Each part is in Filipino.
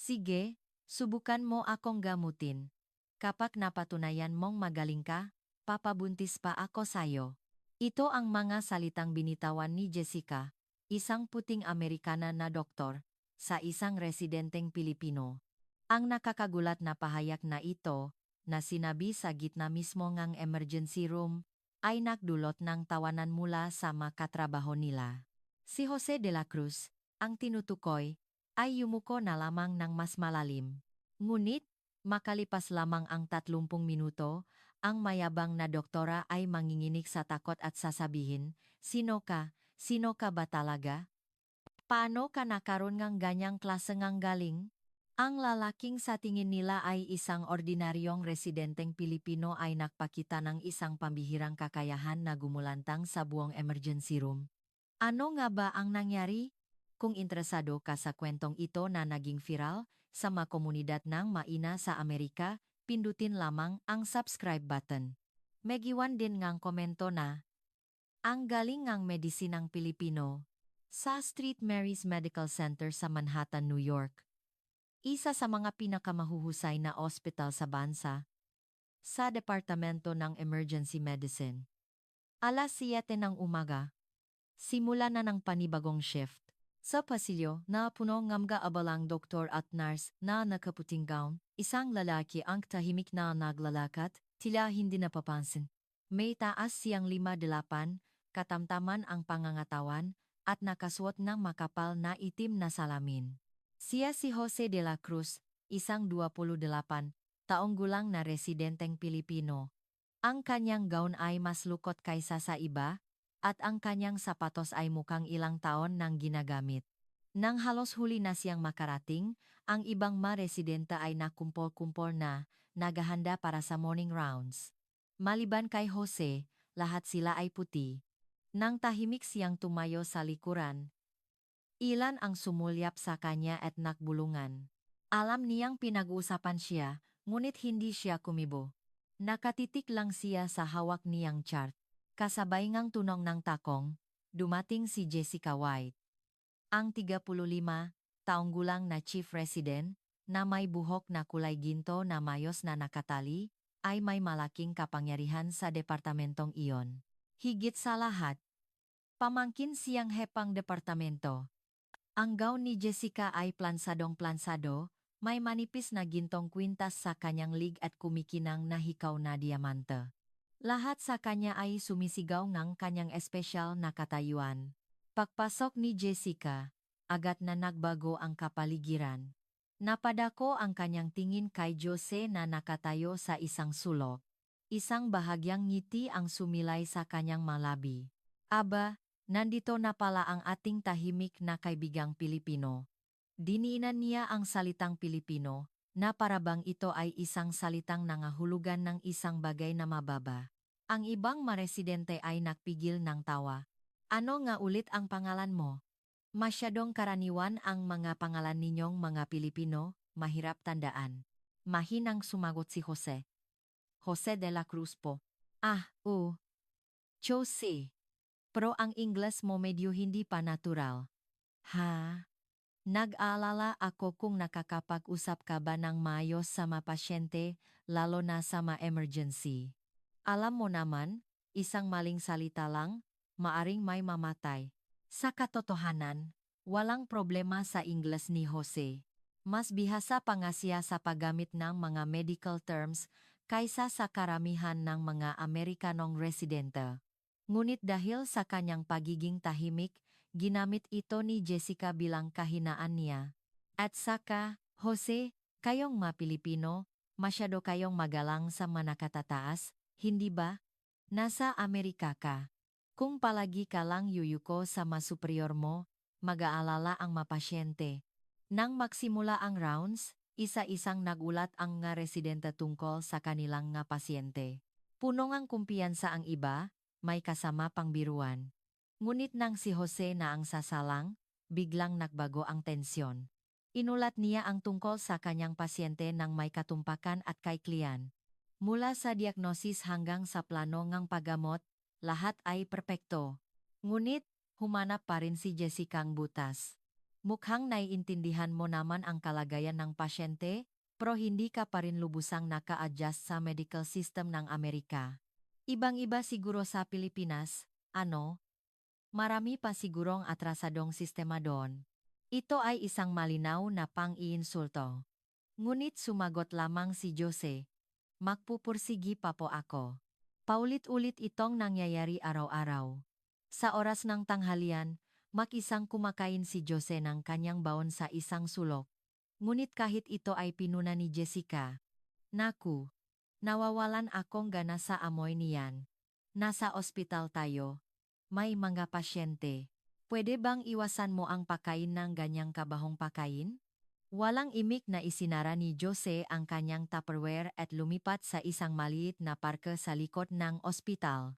Sige, subukan mo akong gamutin. Kapag napatunayan mong magaling ka, papabuntis pa ako sayo. Ito ang mga salitang binitawan ni Jessica, isang puting Amerikana na doktor, sa isang residenteng Pilipino. Ang nakakagulat na pahayag na ito, na sinabi sa gitna mismo ng emergency room, ay nagdulot ng tawanan mula sa makatrabaho nila. Si Jose de la Cruz, ang tinutukoy, ay yumuko na lamang ng mas malalim. Ngunit, makalipas lamang ang 30 minuto, ang mayabang na doktora ay manginginig sa takot at sasabihin, "Sino ka? Sino ka ba talaga? Paano ka nakaroon ng ganyang klase ng galing?" Ang lalaking sa tingin nila ay isang ordinaryong residenteng Pilipino ay nagpakita ng isang pambihirang kakayahan na gumulantang sa buong emergency room. Ano nga ba ang nangyari? Kung interesado ka sa kwentong ito na naging viral sa mga komunidad ng maina sa Amerika, pindutin lamang ang subscribe button. Megiwan din ngang komento na, ang galing ng medisinang Pilipino sa St. Mary's Medical Center sa Manhattan, New York. Isa sa mga pinakamahuhusay na ospital sa bansa, sa Departamento ng Emergency Medicine. Alas 7 ng umaga, simula na ng panibagong shift. Sa pasilyo na puno ng mga abalang doktor at nurse na nakaputing gown, isang lalaki ang tahimik na naglalakad, tila hindi napapansin. May taas siyang 5'8", katamtaman ang pangangatawan, at nakasuot ng makapal na itim na salamin. Siya si Jose de la Cruz, isang 28 taong gulang na residenteng Pilipino. Ang kanyang gown ay mas lukot kaysa sa iba, at ang kanyang sapatos ay mukhang ilang taon nang ginagamit. Nang halos huli na siyang makarating, ang ibang mga residente ay nakumpol-kumpol na, naghahanda para sa morning rounds. Maliban kay Jose, lahat sila ay puti. Nang tahimik siyang tumayo sa likuran, ilan ang sumulyap sa kanya at nakbulungan. Alam niyang pinag-uusapan siya, ngunit hindi siya kumibo. Nakatitik lang siya sa hawak niyang chart. Kasabay ngang tunog ng takong, dumating si Jessica White. Ang 35 taong gulang na chief resident, na may buhok na kulay ginto na mayos na nakatali, ay may malaking kapangyarihan sa departamentong iyon. Higit sa lahat, pamangkin siyang hepang departamento. Ang gown ni Jessica ay plansadong-plansado, may manipis na gintong kwintas sa kanyang lig at kumikinang na hikaw na diamante. Lahat sa kanya ay sumisigaw ng kanyang espesyal na katayuan. Pagpasok ni Jessica, agad na nagbago ang kapaligiran. Napadako ang kanyang tingin kay Jose na nakatayo sa isang sulok. Isang bahagyang ngiti ang sumilay sa kanyang malabi. Aba, nandito na pala ang ating tahimik na kaibigang Pilipino. Diniinan niya ang salitang Pilipino, na parabang ito ay isang salitang nangahulugan ng isang bagay na mababa. Ang ibang maresidente ay nakpigil ng tawa. Ano nga ulit ang pangalan mo? Masyadong karaniwan ang mga pangalan ninyong mga Pilipino, mahirap tandaan. Mahinang sumagot si Jose. Jose de la Cruz po. Ah, Jose. Pero ang Ingles mo medyo hindi pa natural. Ha? Nag-aalala ako kung nakakapag-usap ka ba ng maayos sa mga pasyente, lalo na sa mga emergency. Alam mo naman, isang maling salita lang, maaring may mamatay. Sa katotohanan, walang problema sa Ingles ni Jose. Mas bihasa pa nga siya sa paggamit ng mga medical terms kaysa sa karamihan ng mga Amerikanong residente. Ngunit dahil sa kanyang pagiging tahimik, ginamit ito ni Jessica bilang kahinaan niya. At saka, Jose, kayong mga Pilipino, masyado kayong magalang sa mga nakatataas, hindi ba? Nasa Amerika ka. Kung palagi ka lang yuyuko sa mga superior mo, mag-aalala ang mga pasyente. Nang magsimula ang rounds, isa-isang nagulat ang nga residente tungkol sa kanilang nga pasyente. Puno ngang kumpiyansa ang iba, may kasama pang biruan. Ngunit nang si Jose na ang sasalang, biglang nagbago ang tensyon. Inulat niya ang tungkol sa kanyang pasyente ng may katumpakan at kaiklian. Mula sa diagnosis hanggang sa plano ng paggamot, lahat ay perpekto. Ngunit, humanap pa rin si Jessica ang butas. Mukhang naiintindihan mo naman ang kalagayan ng pasyente, pero hindi ka pa rin lubusang naka-adjust sa medical system ng Amerika. Ibang-iba siguro sa Pilipinas, ano? Marami pa sigurong atrasadong sistema doon. Ito ay isang malinaw na pang-iinsulto. Ngunit sumagot lamang si Jose. Magpupursigi pa po ako. Paulit-ulit itong nangyayari araw-araw. Sa oras ng tanghalian, mag-isang kumakain si Jose ng kanyang baon sa isang sulok. Ngunit kahit ito ay pinuna ni Jessica, naku, nawawalan akong gana sa amoy niyan. Nasa ospital tayo. May mga pasyente. Pwede bang iwasan mo ang pakain ng ganyang kabahong pakain? Walang imik na isinara ni Jose ang kanyang Tupperware at lumipat sa isang maliit na parke sa likod ng ospital.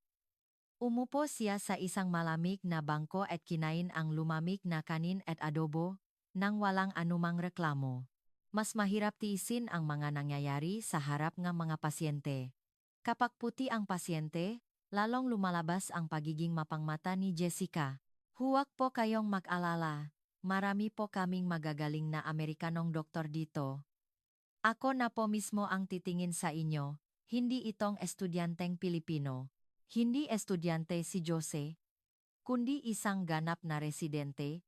Umupo siya sa isang malamig na bangko at kinain ang lumamig na kanin at adobo, nang walang anumang reklamo. Mas mahirap tiisin ang mga nangyayari sa harap ng mga pasyente. Kapag puti ang pasyente, lalong lumalabas ang pagiging mapangmata ni Jessica. Huwag po kayong mag-alala. Marami po kaming magagaling na Amerikanong doktor dito. Ako na po mismo ang titingin sa inyo, hindi itong estudyanteng Pilipino. Hindi estudyante si Jose, kundi isang ganap na residente.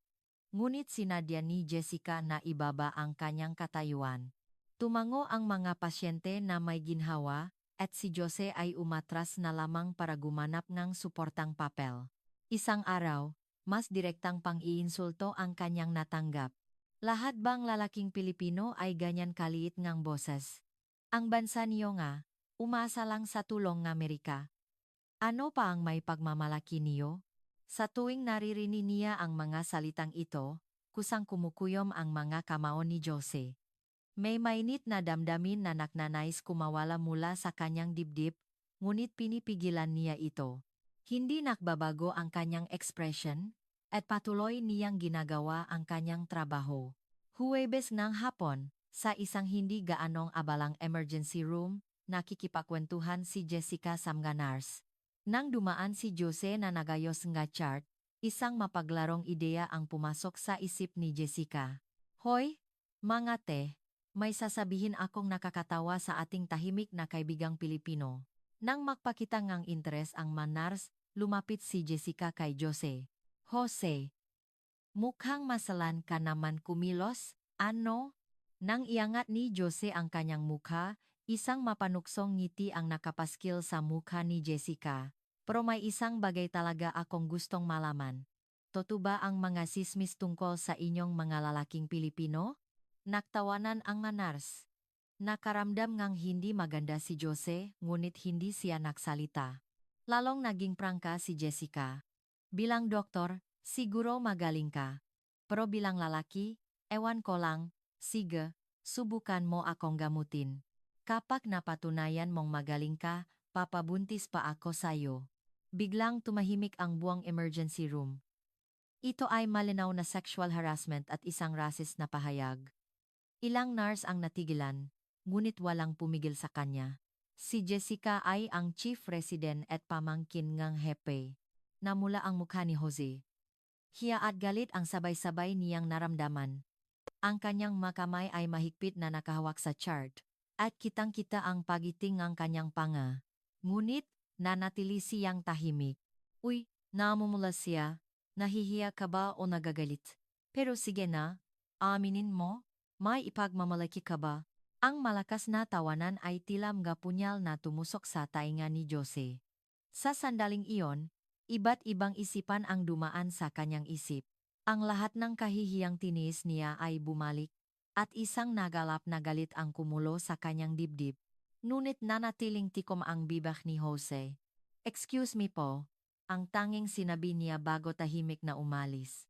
Ngunit sinadya ni Jessica na ibaba ang kanyang katayuan. Tumango ang mga pasyente na may ginhawa, at si Jose ay umatras na lamang para gumanap ng suportang papel. Isang araw, mas direktang pang-iinsulto ang kanyang natanggap. Lahat bang lalaking Pilipino ay ganyan kaliit ngang boses? Ang bansa niyo nga, umasa lang sa tulong ng Amerika. Ano pa ang may pagmamalaki niyo? Sa tuwing naririnig niya ang mga salitang ito, kusang kumukuyom ang mga kamao ni Jose. May mainit na damdamin na naknanais kumawala mula sa kanyang dibdib, ngunit pinipigilan niya ito. Hindi nakbabago ang kanyang ekspresyon, at patuloy niyang ginagawa ang kanyang trabaho. Huwebes ng hapon, sa isang hindi gaanong abalang emergency room, nakikipagkwentuhan si Jessica sa mga nurse. Nang dumaan si Jose na nagayos nga chart, isang mapaglarong ideya ang pumasok sa isip ni Jessica. Hoy, mga te, may sasabihin akong nakakatawa sa ating tahimik na kaibigang Pilipino. Nang magpakita ngang interes ang manars, lumapit si Jessica kay Jose. Jose, mukhang masalan ka naman kumilos, ano? Nang iangat ni Jose ang kanyang mukha, isang mapanuksong ngiti ang nakapaskil sa mukha ni Jessica. Pero may isang bagay talaga akong gustong malaman. Totoo ba ang mga sismis tungkol sa inyong mga lalaking Pilipino? Naktawanan ang nurse. Nakaramdam ngang hindi maganda si Jose, ngunit hindi siya nagsalita. Lalong naging prangka si Jessica. Bilang doktor, siguro magaling ka. Pero bilang lalaki, ewan ko lang, sige, subukan mo akong gamutin. Kapag napatunayan mong magaling ka, papabuntis pa ako sayo. Biglang tumahimik ang buong emergency room. Ito ay malinaw na sexual harassment at isang racist na pahayag. Ilang nurse ang natigilan, ngunit walang pumigil sa kanya. Si Jessica ay ang chief resident at pamangkin ngang hepe. Namula ang mukha ni Jose. Hiya at galit ang sabay-sabay niyang naramdaman. Ang kanyang makamay ay mahigpit na nakahawak sa chart, at kitang-kita ang pagiting ng kanyang panga. Ngunit, nanatili siyang tahimik. Uy, namumula siya. Nahihiya ka ba o nagagalit? Pero sige na, aminin mo, may ipagmamalaki ka ba? Ang malakas na tawanan ay tila mga punyal na tumusok sa tainga ni Jose. Sa sandaling iyon, iba't ibang isipan ang dumaan sa kanyang isip. Ang lahat ng kahihiyang tinis niya ay bumalik, at isang nagalap na galit ang kumulo sa kanyang dibdib. Ngunit nanatiling tikom ang bibak ni Jose. Excuse me po, ang tanging sinabi niya bago tahimik na umalis.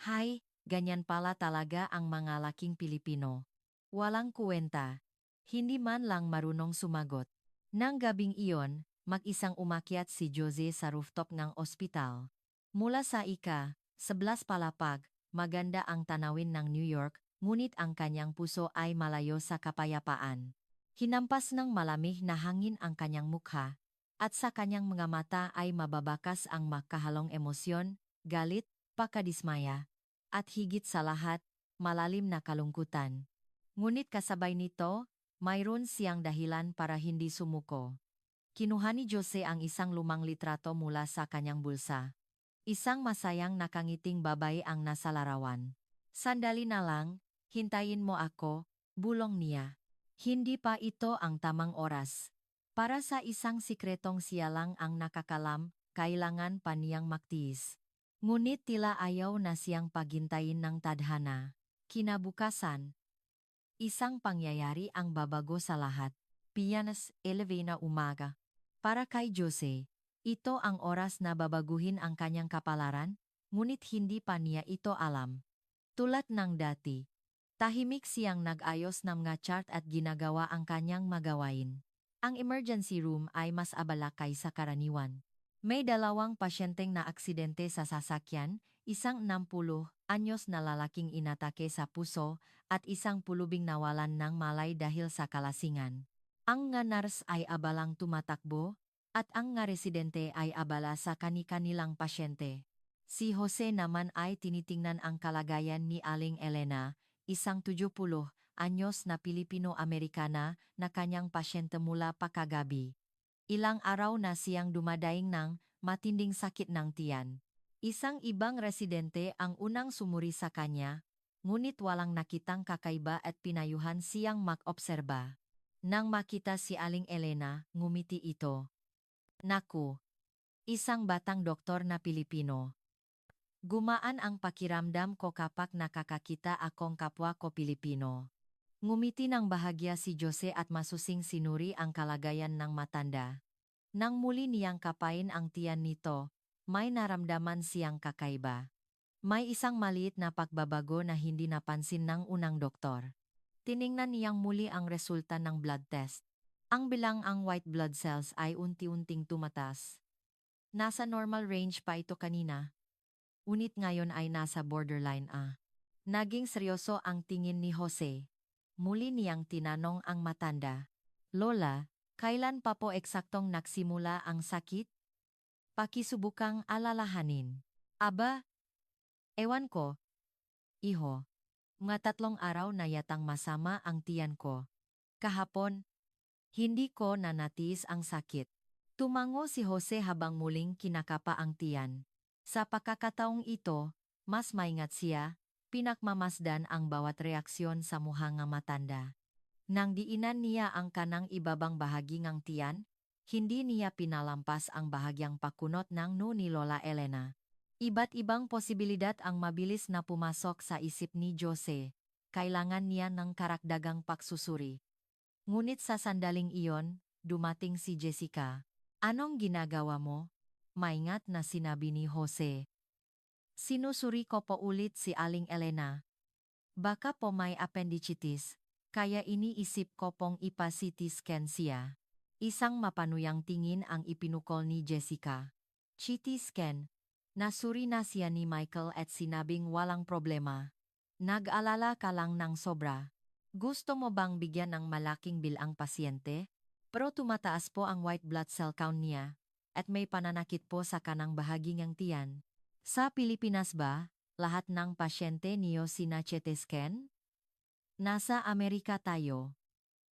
Hay, ganyan pala talaga ang mga laking Pilipino. Walang kuwenta. Hindi man lang marunong sumagot. Nang gabing iyon, mag-isang umakyat si Jose sa rooftop ng ospital. Mula sa ika-11 palapag, maganda ang tanawin ng New York, ngunit ang kanyang puso ay malayo sa kapayapaan. Hinampas ng malamig na hangin ang kanyang mukha, at sa kanyang mga mata ay mababakas ang makahalong emosyon, galit, pagkadismaya, At higit sa lahat, malalim na kalungkutan. Ngunit kasabay nito, mayroon siyang dahilan para hindi sumuko. Kinuha ni Jose ang isang lumang litrato mula sa kanyang bulsa. Isang masayang nakangiting babae ang nasa larawan. Sandali na lang, hintayin mo ako, bulong niya. Hindi pa ito ang tamang oras. Para sa isang sikretong siya lang ang nakakalam, kailangan pa niyang magtiis. Ngunit tila ayaw na siyang paghintayin ng tadhana. Kinabukasan, isang pangyayari ang babago sa lahat. Pianas 11 na umaga. Para kay Jose, ito ang oras na babaguhin ang kanyang kapalaran, ngunit hindi pa niya ito alam. Tulad ng dati, tahimik siyang nag-ayos ng mga chart at ginagawa ang kanyang magawain. Ang emergency room ay mas abala kaysa karaniwan. May 2 pasyenteng na aksidente sa sasakyan, isang 60 anyos na lalaking inatake sa puso, at isang pulubing nawalan ng malay dahil sa kalasingan. Ang nga nurse ay abalang tumatakbo, at ang nga residente ay abala sa kani-kanilang pasyente. Si Jose naman ay tinitingnan ang kalagayan ni Aling Elena, isang 70 anyos na Pilipino-Amerikana na kanyang pasyente mula pa kagabi. Ilang araw na siyang dumadaing ng matinding sakit ng tiyan. Isang ibang residente ang unang sumuri sa kanya, ngunit walang nakitang kakaiba at pinayuhan siyang mag-obserba. Nang makita si Aling Elena, ngumiti ito. Naku! Isang batang doktor na Pilipino. Gumaan ang pakiramdam ko kapag nakakakita akong kapwa ko Pilipino. Ngumiti ng bahagya si Jose at masusing sinuri ang kalagayan ng matanda. Nang muli niyang kapain ang tiyan nito, may naramdaman siyang kakaiba. May isang maliit na pagbabago na hindi napansin ng unang doktor. Tiningnan niyang muli ang resulta ng blood test. Ang bilang ang white blood cells ay unti-unting tumataas. Nasa normal range pa ito kanina. Unit ngayon ay nasa borderline A. Naging seryoso ang tingin ni Jose. Muli niyang tinanong ang matanda. Lola, kailan pa po eksaktong nagsimula ang sakit? Pakisubukang alalahanin. Aba, ewan ko. Iho, mga 3 araw na yatang masama ang tiyan ko. Kahapon, hindi ko na natiis ang sakit. Tumango si Jose habang muling kinakapa ang tiyan. Sa pagkakataong ito, mas maingat siya, pinakmamasdan ang bawat reaksyon sa mukha nga matanda. Nang diinan niya ang kanang ibabang bahagi ng tiyan, hindi niya pinalampas ang bahagyang pakunot ng no ni Lola Elena. Iba't ibang posibilidad ang mabilis na pumasok sa isip ni Jose. Kailangan niya ng karagdagang pagsusuri. Ngunit sa sandaling iyon, dumating si Jessica. Anong ginagawa mo? Maingat na sinabi ni Jose. Sinusuri ko po ulit si Aling Elena. Baka po may appendicitis, kaya iniisip ko pong ipa-CT scan siya. Isang mapanuyang tingin ang ipinukol ni Jessica. CT scan. Nasuri na siya ni Michael at sinabing walang problema. Nag-alala ka lang ng sobra. Gusto mo bang bigyan ng malaking bill ang pasyente? Pero tumataas po ang white blood cell count niya, at may pananakit po sa kanang bahagi ng tiyan. Sa Pilipinas ba, lahat ng pasyente niyo sina-CT scan? Nasa Amerika tayo.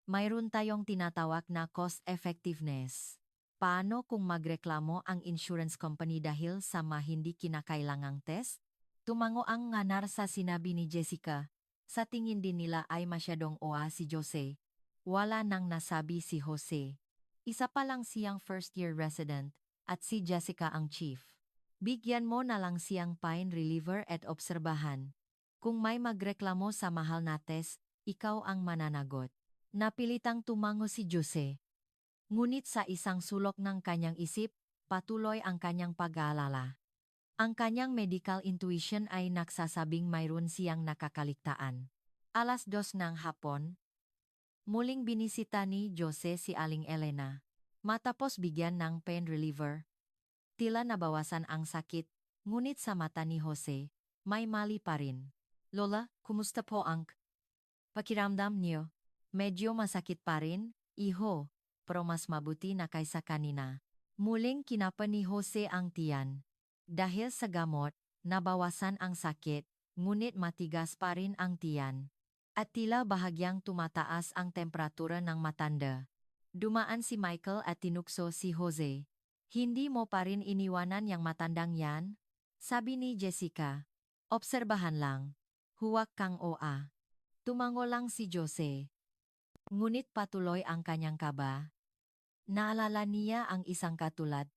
Mayroon tayong tinatawag na cost effectiveness. Paano kung magreklamo ang insurance company dahil sa hindi kinakailangang test? Tumango ang nganar sa sinabi ni Jessica. Sa tingin din nila ay masyadong oa si Jose. Wala nang nasabi si Jose. Isa pa lang siyang first-year resident, at si Jessica ang chief. Bigyan mo na lang siyang pain reliever at obserbahan. Kung may magreklamo sa mahal na test, ikaw ang mananagot. Napilitang tumango si Jose. Ngunit sa isang sulok ng kanyang isip, patuloy ang kanyang pag-aalala. Ang kanyang medical intuition ay nagsasabing mayroon siyang nakakaligtaan. 2:00 ng hapon, muling binisita ni Jose si Aling Elena. Matapos bigyan ng pain reliever, tila nabawasan ang sakit, ngunit sa mata ni Jose, may mali pa rin. Lola, kumusta po ang pakiramdam niyo? Medyo masakit pa rin, iho, pero mas mabuti na kaysa kanina. Muling kinapa ni Jose ang tiyan. Dahil sa gamot, nabawasan ang sakit, ngunit matigas pa rin ang tiyan. At tila bahagyang tumataas ang temperatura ng matanda. Dumaan si Michael at tinukso si Jose. Hindi mo pa rin iniwanan yang matandang yan? Sabi ni Jessica. Obserbahan lang. Huwag kang oa. Tumango lang si Jose. Ngunit patuloy ang kanyang kaba. Naalala niya ang isang katulad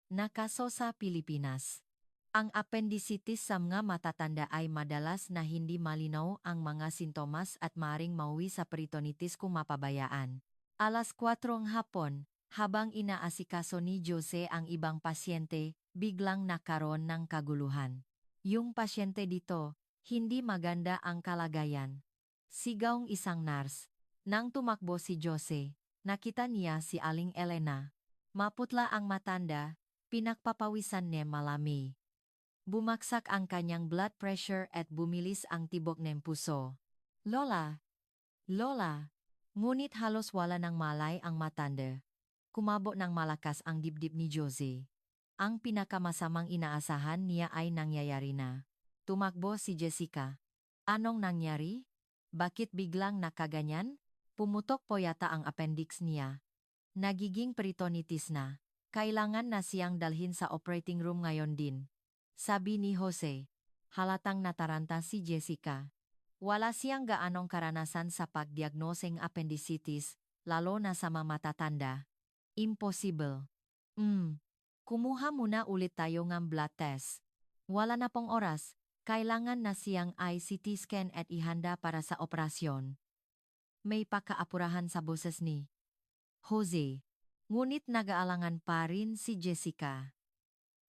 na kaso sa Pilipinas. Ang appendicitis sa mga matatanda ay madalas na hindi malinaw ang mga sintomas at maring mauwi sa peritonitis kung mapabayaan. Alas 4 ng hapon, habang inaasikaso ni Jose ang ibang pasyente, biglang nakaroon ng kaguluhan. Yung pasyente dito, hindi maganda ang kalagayan. Sigaw ng isang nurse. Nang tumakbo si Jose, nakita niya si Aling Elena. Maputla ang matanda, pinagpapawisan niya malami. Bumaksak ang kanyang blood pressure at bumilis ang tibok ng puso. Lola! Lola! Ngunit halos wala ng malay ang matanda. Kumabo ng malakas ang dibdib ni Jose. Ang pinakamasamang inaasahan niya ay nangyayari na. Tumakbo si Jessica. Anong nangyari? Bakit biglang nakaganyan? Pumutok po yata ang appendix niya. Nagiging peritonitis na. Kailangan na siyang dalhin sa operating room ngayon din. Sabi ni Jose. Halatang nataranta si Jessica. Wala siyang gaanong karanasan sa pagdiagnosing appendicitis, lalo na sa mga matatanda. Impossible. Kumuha muna ulit tayo ng blood test. Wala na pong oras, kailangan na siyang i-CT scan at ihanda para sa operasyon. May pakaapurahan sa boses ni Jose. Ngunit nag-aalangan pa rin si Jessica.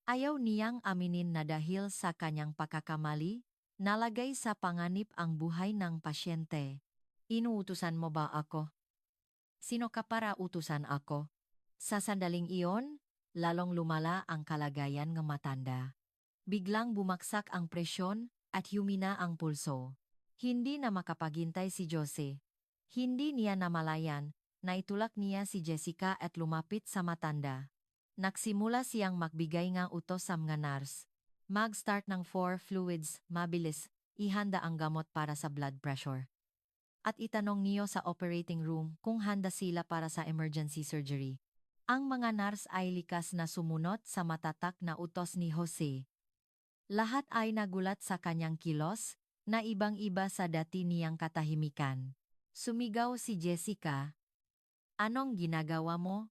Ayaw niyang aminin na dahil sa kanyang pagkakamali, nalagay sa panganib ang buhay ng pasyente. Inuutusan mo ba ako? Sino ka para utusan ako? Sa sandaling iyon, lalong lumala ang kalagayan ng matanda. Biglang bumaksak ang presyon at humina ang pulso. Hindi na makapagintay si Jose. Hindi niya namalayan, naitulak niya si Jessica at lumapit sa matanda. Nagsimula siyang magbigay ng utos sa mga nurse. Mag-start ng 4 fluids, mabilis, ihanda ang gamot para sa blood pressure. At itanong niyo sa operating room kung handa sila para sa emergency surgery. Ang mga nurse ay likas na sumunod sa matatak na utos ni Jose. Lahat ay nagulat sa kanyang kilos, na ibang-iba sa dati niyang katahimikan. Sumigaw si Jessica. Anong ginagawa mo?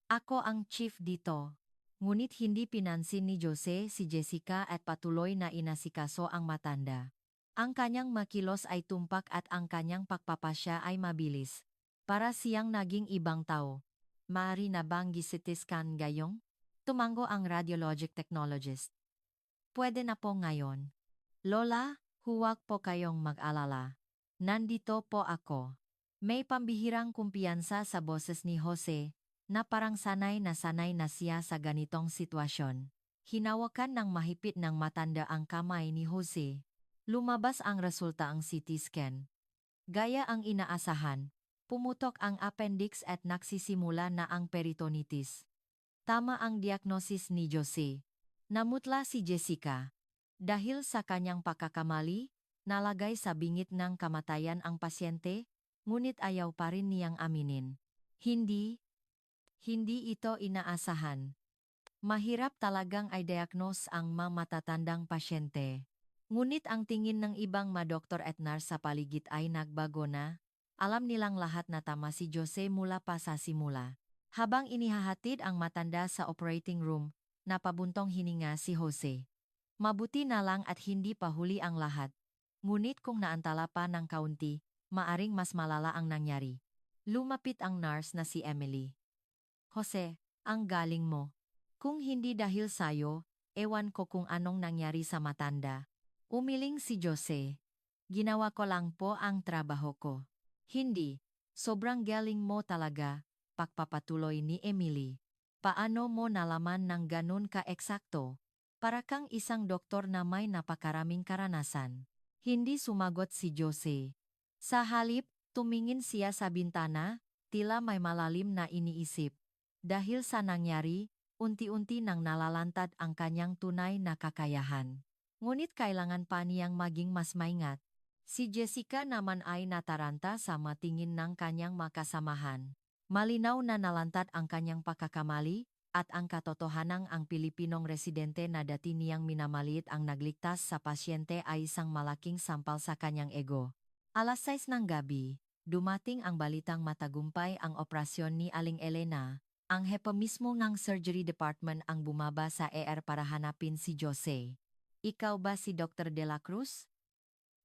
Ako ang chief dito. Ngunit hindi pinansin ni Jose si Jessica at patuloy na inasikaso ang matanda. Ang kanyang makilos ay tumpak at ang kanyang pagpapasya ay mabilis. Para siyang naging ibang tao. Maaari na bang CT scan gayong? Tumango ang radiologic technologist. Pwede na po ngayon. Lola, huwag po kayong mag-alala. Nandito po ako. May pambihirang kumpiyansa sa boses ni Jose, na parang sanay na siya sa ganitong sitwasyon. Hinawakan ng mahigpit ng matanda ang kamay ni Jose. Lumabas ang resulta ang CT scan. Gaya ang inaasahan, pumutok ang appendix at nagsisimula na ang peritonitis. Tama ang diagnosis ni Jose. Namutla si Jessica. Dahil sa kanyang pagkakamali, nalagay sa bingit ng kamatayan ang pasyente, ngunit ayaw pa rin niyang aminin. Hindi ito inaasahan. Mahirap talagang i-diagnose ang matatandang pasyente. Ngunit ang tingin ng ibang doktor at nurse sa paligid ay nagbago na. Alam nilang lahat na tama si Jose mula pa sa simula. Habang inihahatid ang matanda sa operating room, napabuntong hininga si Jose. Mabuti na lang at hindi pa huli ang lahat. Ngunit kung naantala pa ng kaunti, maaring mas malala ang nangyari. Lumapit ang nurse na si Emily. Jose, ang galing mo. Kung hindi dahil sayo, ewan ko kung anong nangyari sa matanda. Umiling si Jose. Ginawa ko lang po ang trabaho ko. Hindi, sobrang galing mo talaga, pagpapatuloy ni Emily. Paano mo nalaman ng ganun ka-eksakto? Para kang isang doktor na may napakaraming karanasan. Hindi sumagot si Jose. Sa halip, tumingin siya sa bintana, tila may malalim na iniisip. Dahil sa nangyari, unti-unti nang nalalantad ang kanyang tunay na kakayahan. Ngunit kailangan pa niyang maging mas maingat. Si Jessica naman ay nataranta sa matingin ng kanyang makasamahan. Malinaw na nalantad ang kanyang pagkakamali, at ang katotohanang ang Pilipinong residente na dati niyang minamaliit ang nagligtas sa pasyente ay isang malaking sampal sa kanyang ego. Alas 6 ng gabi, dumating ang balitang matagumpay ang operasyon ni Aling Elena. Ang hepa mismo ng surgery department ang bumaba sa ER para hanapin si Jose. Ikaw ba si Dr. De La Cruz?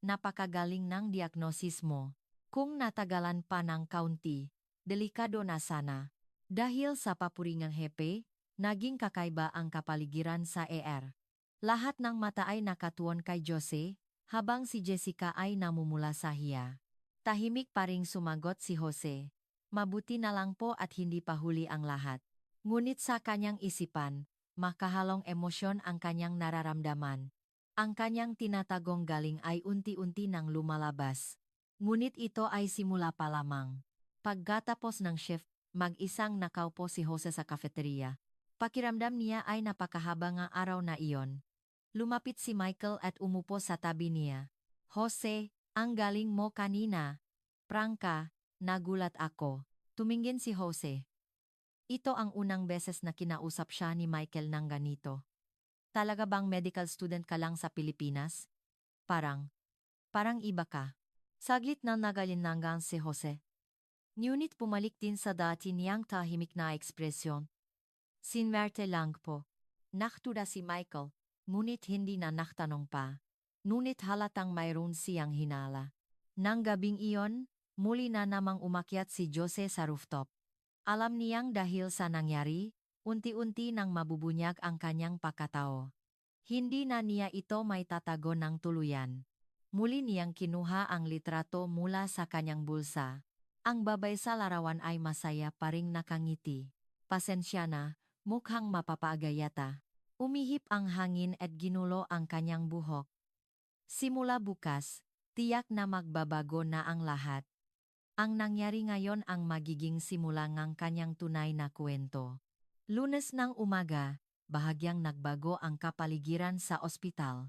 Napakagaling ng diagnosis mo. Kung natagalan pa ng kaunti, delikado na sana. Dahil sa papuringang hepe, naging kakaiba ang kapaligiran sa ER. Lahat ng mata ay nakatuon kay Jose, habang si Jessica ay namumula sa hiya. Tahimik pa ring sumagot si Jose. Mabuti na lang po at hindi pa huli ang lahat. Ngunit sa kanyang isipan, makahalong emosyon ang kanyang nararamdaman. Ang kanyang tinatagong galing ay unti-unti nang lumalabas. Ngunit ito ay simula pa lamang. Pagkatapos ng shift, mag-isang nakaupo si Jose sa cafeteria. Pakiramdam niya ay napakahaba nga araw na iyon. Lumapit si Michael at umupo sa tabi niya. Jose, ang galing mo kanina. Prangka, nagulat ako. Tumingin si Jose. Ito ang unang beses na kinausap siya ni Michael ng ganito. Talaga bang medical student ka lang sa Pilipinas? Parang iba ka. Saglit na nagalinlangan si Jose. Ngunit pumalik din sa dati niyang tahimik na ekspresyon. Sinwerte lang po. Naktura si Michael, ngunit hindi na naktanong pa. Ngunit halatang mayroon siyang hinala. Nang gabing iyon, muli na namang umakyat si Jose sa rooftop. Alam niyang dahil sa nangyari, unti-unti nang mabubunyag ang kanyang pagkatao. Hindi na niya ito may tatago ng tuluyan. Muli niyang kinuha ang litrato mula sa kanyang bulsa. Ang babay sa larawan ay masaya pa ring nakangiti. Pasensya na, mukhang mapapaagayata. Umihip ang hangin at ginulo ang kanyang buhok. Simula bukas, tiyak na magbabago na ang lahat. Ang nangyari ngayon ang magiging simula ng kanyang tunay na kwento. Lunes ng umaga, bahagyang nagbago ang kapaligiran sa ospital.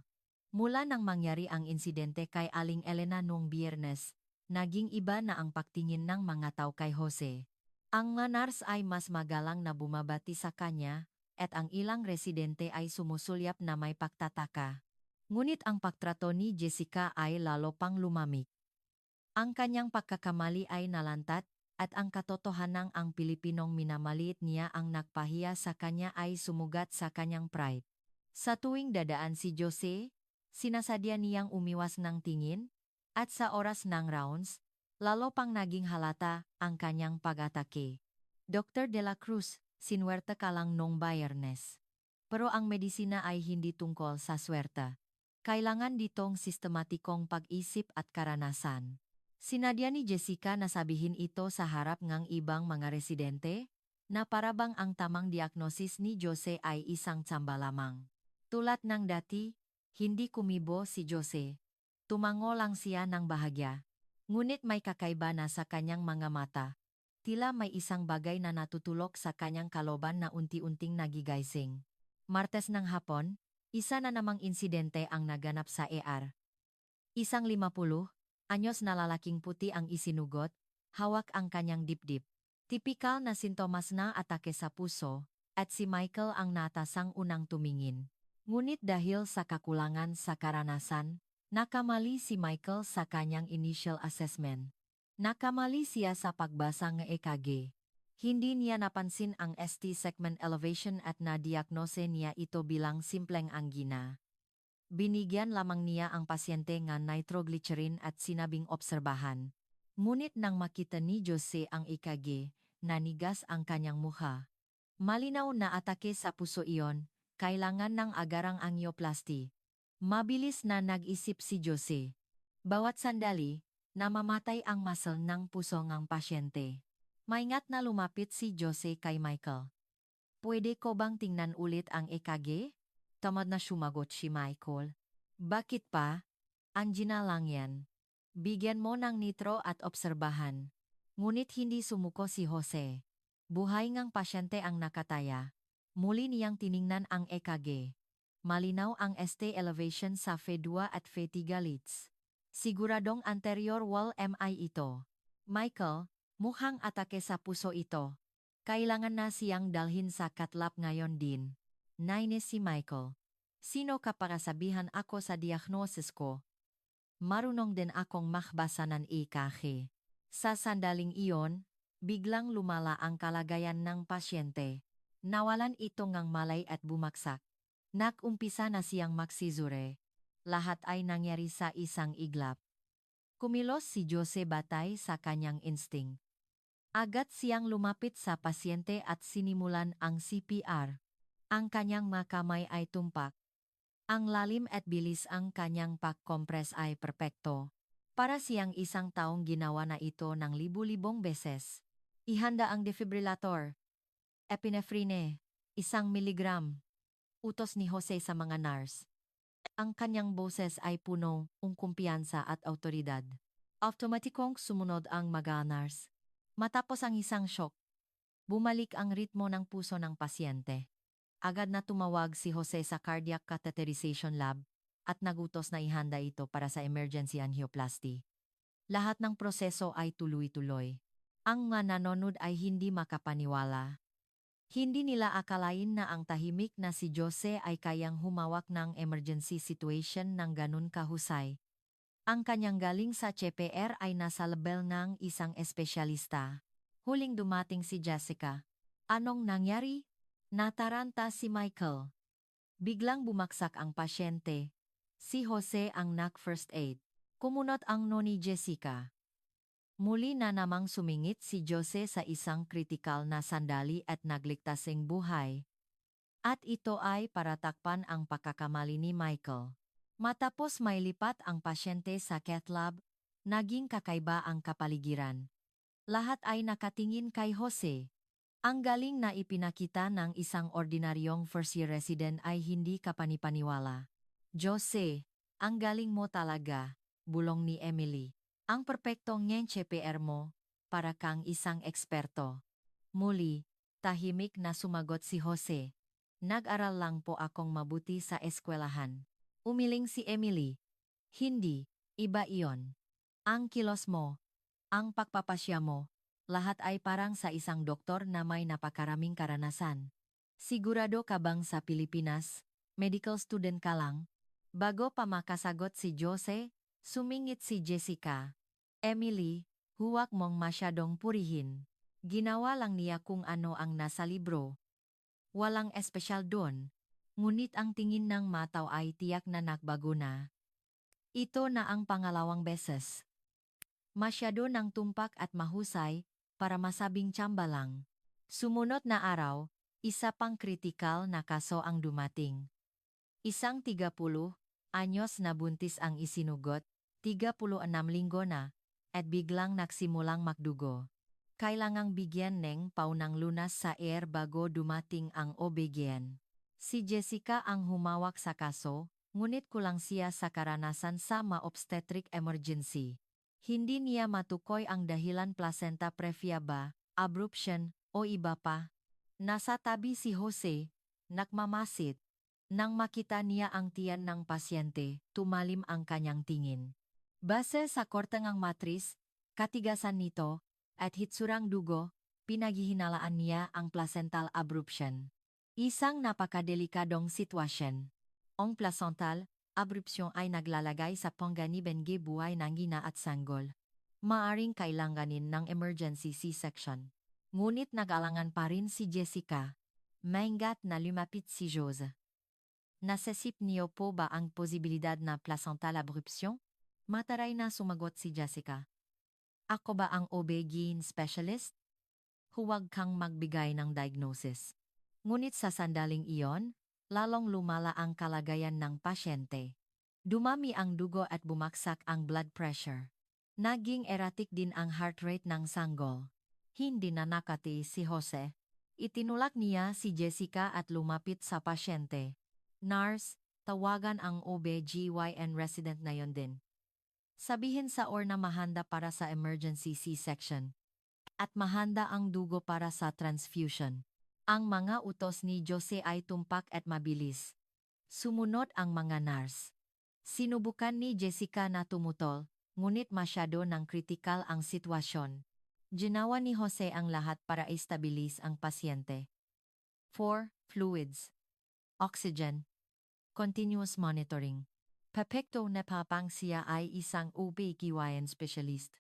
Mula nang mangyari ang insidente kay Aling Elena noong Biyernes, naging iba na ang pagtingin ng mga tao kay Jose. Ang mga nurse ay mas magalang na bumabati sa kanya, at ang ilang residente ay sumusulyap na may pagtataka. Ngunit ang pagtrato ni Jessica ay lalo pang lumamig. Ang kanyang pagkakamali ay nalantat, at ang katotohanang ang Pilipinong minamaliit niya ang nagpahiya sa kanya ay sumugat sa kanyang pride. Sa tuwing dadaan si Jose, sinasadya niyang umiwas ng tingin, at sa oras ng rounds, lalo pang naging halata ang kanyang pag-atake. Dr. De La Cruz, sinwerte ka lang nung Biyernes. Pero ang medisina ay hindi tungkol sa swerte. Kailangan ditong sistematikong pag-isip at karanasan. Sinadya ni Jessica na sabihin ito sa harap ng ibang mga residente, na parabang ang tamang diagnosis ni Jose ay isang tsamba lamang. Tulad ng dati, hindi kumibo si Jose. Tumango lang siya ng bahagya. Ngunit may kakaiba na sa kanyang mga mata. Tila may isang bagay na natutulok sa kanyang kaloban na unti-unting nagigising. Martes ng hapon, isa na namang insidente ang naganap sa ER. Isang 50 anyos na lalaking puti ang isinugot, hawak ang kanyang dibdib. Tipikal na sintomas na atake sa puso, at si Michael ang natasang unang tumingin. Ngunit dahil sa kakulangan sa karanasan, nakamali si Michael sa kanyang initial assessment. Nakamali siya sa pagbasa ng EKG. Hindi niya napansin ang ST segment elevation at na-diagnose niya ito bilang simpleng anggina. Binigyan lamang niya ang pasyente ng nitroglycerin at sinabing obserbahan. Ngunit nang makita ni Jose ang EKG, nanigas ang kanyang mukha. Malinaw na atake sa puso iyon, kailangan ng agarang angioplasty. Mabilis na nag-isip si Jose. Bawat sandali, namamatay ang muscle ng puso ng pasyente. Maingat na lumapit si Jose kay Michael. Pwede ko bang tingnan ulit ang EKG? Tamad na sumagot si Michael. Bakit pa? Angina lang yan. Bigyan mo ng nitro at obserbahan. Ngunit hindi sumuko si Jose. Buhay ngang pasyente ang nakataya. Muli niyang tiningnan ang EKG. malinaw ang ST elevation sa F2 at F3 leads. Siguradong anterior wall MI ito. Michael, mukhang atake sa puso ito. Kailangan na siyang dalhin sa cath lab ngayon din. Nainis si Michael. Sino ka para sabihan ako sa diagnosis ko? Marunong din akong makbasa ng EKG. Sa sandaling iyon, biglang lumala ang kalagayan ng pasyente. Nawalan ito ngang malay at bumagsak. Nakumpisa na siyang maksizure. Lahat ay nangyari sa isang iglap. Kumilos si Jose batay sa kanyang instinct. Agad siyang lumapit sa pasyente at sinimulan ang CPR. Ang kanyang mga kamay ay tumpak. Ang lalim at bilis ang kanyang pag-compress ay perpekto. Para siyang isang taong ginawa na ito ng libu-libong beses. Ihanda ang defibrillator. Epinephrine, 1 miligram. Utos ni Jose sa mga nurse. Ang kanyang boses ay puno ng kumpiyansa at autoridad. Automatikong sumunod ang mga nurse. Matapos ang isang shock, bumalik ang ritmo ng puso ng pasyente. Agad na tumawag si Jose sa cardiac catheterization lab at nagutos na ihanda ito para sa emergency angioplasty. Lahat ng proseso ay tuloy-tuloy. Ang mga nanonood ay hindi makapaniwala. Hindi nila akalain na ang tahimik na si Jose ay kayang humawak ng emergency situation ng ganun kahusay. Ang kanyang galing sa CPR ay nasa level ng isang espesyalista. Huling dumating si Jessica. Anong nangyari? Nataranta si Michael. Biglang bumaksak ang pasyente. Si Jose ang nag-first aid. Kumunot ang noni Jessica. Muli na namang sumingit si Jose sa isang kritikal na sandali at nagligtasing buhay. At ito ay para takpan ang pagkakamali ni Michael. Matapos mailipat ang pasyente sa cath lab, naging kakaiba ang kapaligiran. Lahat ay nakatingin kay Jose. Ang galing na ipinakita ng isang ordinaryong first-year resident ay hindi kapanipaniwala. Jose, ang galing mo talaga, bulong ni Emily. Ang perpektong ng CPR mo, para kang isang eksperto. Muli, tahimik na sumagot si Jose. Nag-aral lang po akong mabuti sa eskwelahan. Umiling si Emily. Hindi, iba iyon. Ang kilos mo, ang pagpapasya mo, lahat ay parang sa isang doktor na may napakaraming karanasan. Sigurado ka bang sa Pilipinas, medical student ka lang? Bago pa makasagot si Jose, sumingit si Jessica. Emily, huwag mong masyadong purihin. Ginawa lang niya kung ano ang nasa libro. Walang espesyal doon. Ngunit ang tingin ng mataw ay tiyak na nagbago na. Ito na ang pangalawang beses. Masyado ng tumpak at mahusay, para masabing tsamba lang. Sumunod na araw, isa pang kritikal na kaso ang dumating. Isang 30 anyos na buntis ang isinugot, 36 linggo na, at biglang nagsimulang magdugo. Kailangang bigyan ng paunang lunas sa air bago dumating ang OB-GYN. Si Jessica ang humawak sa kaso, ngunit kulang siya sa karanasan sa obstetric emergency. Hindi niya matukoy ang dahilan placenta previa ba, abruption, o iba pa. Nasa tabi si Jose, nakmamasid. Nang makita niya ang tiyan ng pasyente, tumalim ang kanyang tingin. Base sa kortangang matris, katigasan nito, at hitsurang dugo, pinaghihinalaan niya ang placental abruption. Isang napakadelikadong sitwasyon. Ang placental abruption ay naglalagay sa panganiban ng buhay ng ina at sanggol. Maaring kailanganin ng emergency C-section. Ngunit nag-alangan pa rin si Jessica. Maingat na lumapit si Jose. Nasisip niyo po ba ang posibilidad na placental abruption? Mataray na sumagot si Jessica. Ako ba ang OB-GYN specialist? Huwag kang magbigay ng diagnosis. Ngunit sa sandaling iyon, lalong lumala ang kalagayan ng pasyente. Dumami ang dugo at bumaksak ang blood pressure. Naging erratic din ang heart rate ng sanggol. Hindi na nakatiis si Jose. Itinulak niya si Jessica at lumapit sa pasyente. Nurse, tawagan ang OB-GYN resident na yon din. Sabihin sa OR na mahanda para sa emergency C-section. At mahanda ang dugo para sa transfusion. Ang mga utos ni Jose ay tumpak at mabilis. Sumunod ang mga nurse. Sinubukan ni Jessica na tumutol, ngunit masyado ng kritikal ang sitwasyon. Ginawa ni Jose ang lahat para istabilis ang pasyente. 4. Fluids. Oxygen. Continuous monitoring. Pepekto Nepapang siya ay isang OB-GYN specialist.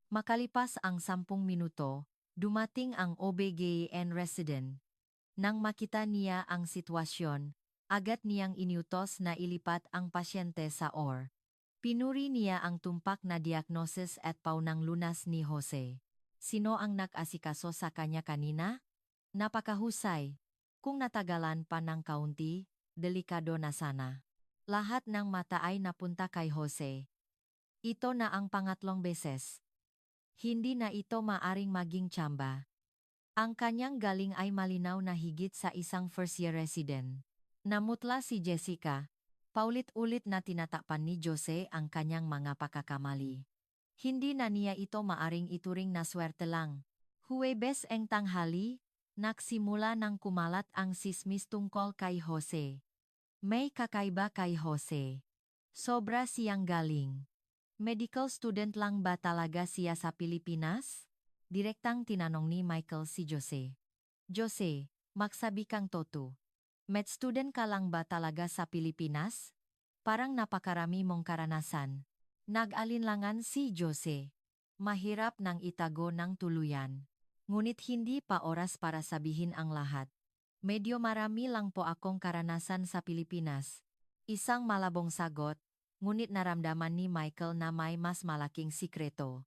Makalipas ang 10 minuto, dumating ang OB-GYN resident. Nang makita niya ang sitwasyon, agad niyang iniutos na ilipat ang pasyente sa OR. Pinuri niya ang tumpak na diagnosis at paunang lunas ni Jose. Sino ang nag-asikaso sa kanya kanina? Napakahusay. Kung natagalan pa ng kaunti, delikado na sana. Lahat ng mata ay napunta kay Jose. Ito na ang pangatlong beses. Hindi na ito maaring maging tsamba. Ang kanyang galing ay malinaw na higit sa isang first-year resident. Namutla si Jessica. Paulit-ulit na tinatakpan ni Jose ang kanyang mga pagkakamali. Hindi na niya ito maaring ituring na swerte lang. Huwebes ang tanghali, nagsimula nang kumalat ang sismis tungkol kay Jose. May kakaiba kay Jose. Sobra siyang galing. Medical student lang ba talaga siya sa Pilipinas? Direktang tinanong ni Michael si Jose. Jose, magsabi kang totoo. Med student ka lang ba talaga sa Pilipinas? Parang napakarami mong karanasan. Nag-alinlangan si Jose. Mahirap nang itago ng tuluyan. Ngunit hindi pa oras para sabihin ang lahat. Medyo marami lang po akong karanasan sa Pilipinas. Isang malabong sagot, ngunit naramdaman ni Michael na may mas malaking sikreto.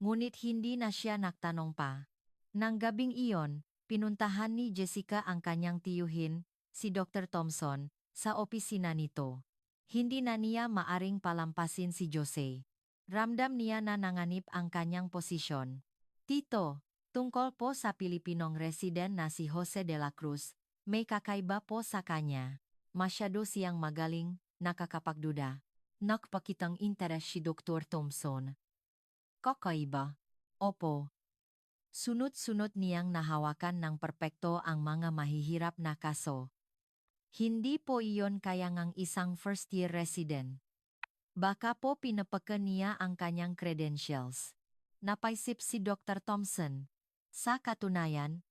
Ngunit hindi na siya nagtanong pa. Nang gabing iyon, pinuntahan ni Jessica ang kanyang tiyuhin, si Dr. Thompson, sa opisina nito. Hindi na niya maaring palampasin si Jose. Ramdam niya na nanganib ang kanyang posisyon. Tito, tungkol po sa Pilipinong resident na si Jose de la Cruz, may kakaiba po sa kanya. Masyado siyang magaling, nakakapagduda. Nakpakitang interes si Dr. Thompson. Kakaiba? Opo. Sunod-sunod niyang nahawakan ng perpekto ang mga mahihirap na kaso. Hindi po iyon kaya ngang isang first-year resident. Baka po pinapakan niya ang kanyang credentials. Napaisip si Dr. Thompson. Sa katunayan,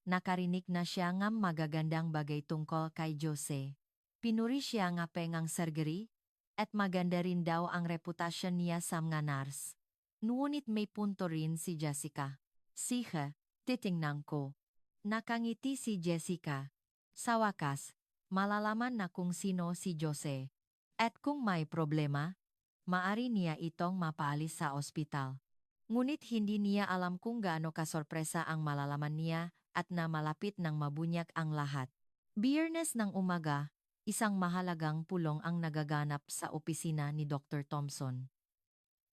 nakarinig na siya ng magagandang bagay tungkol kay Jose. Pinuri siya nga pengang surgery, at maganda rin daw ang reputasyon niya sa mga nurse. Ngunit may punto rin si Jessica. Sige, titingnan ko. Nakangiti si Jessica. Sa wakas, malalaman na kung sino si Jose. At kung may problema, maari niya itong mapaalis sa ospital. Ngunit hindi niya alam kung gaano kasorpresa ang malalaman niya at na malapit nang mabunyak ang lahat. Biyernes ng umaga, isang mahalagang pulong ang nagaganap sa opisina ni Dr. Thompson.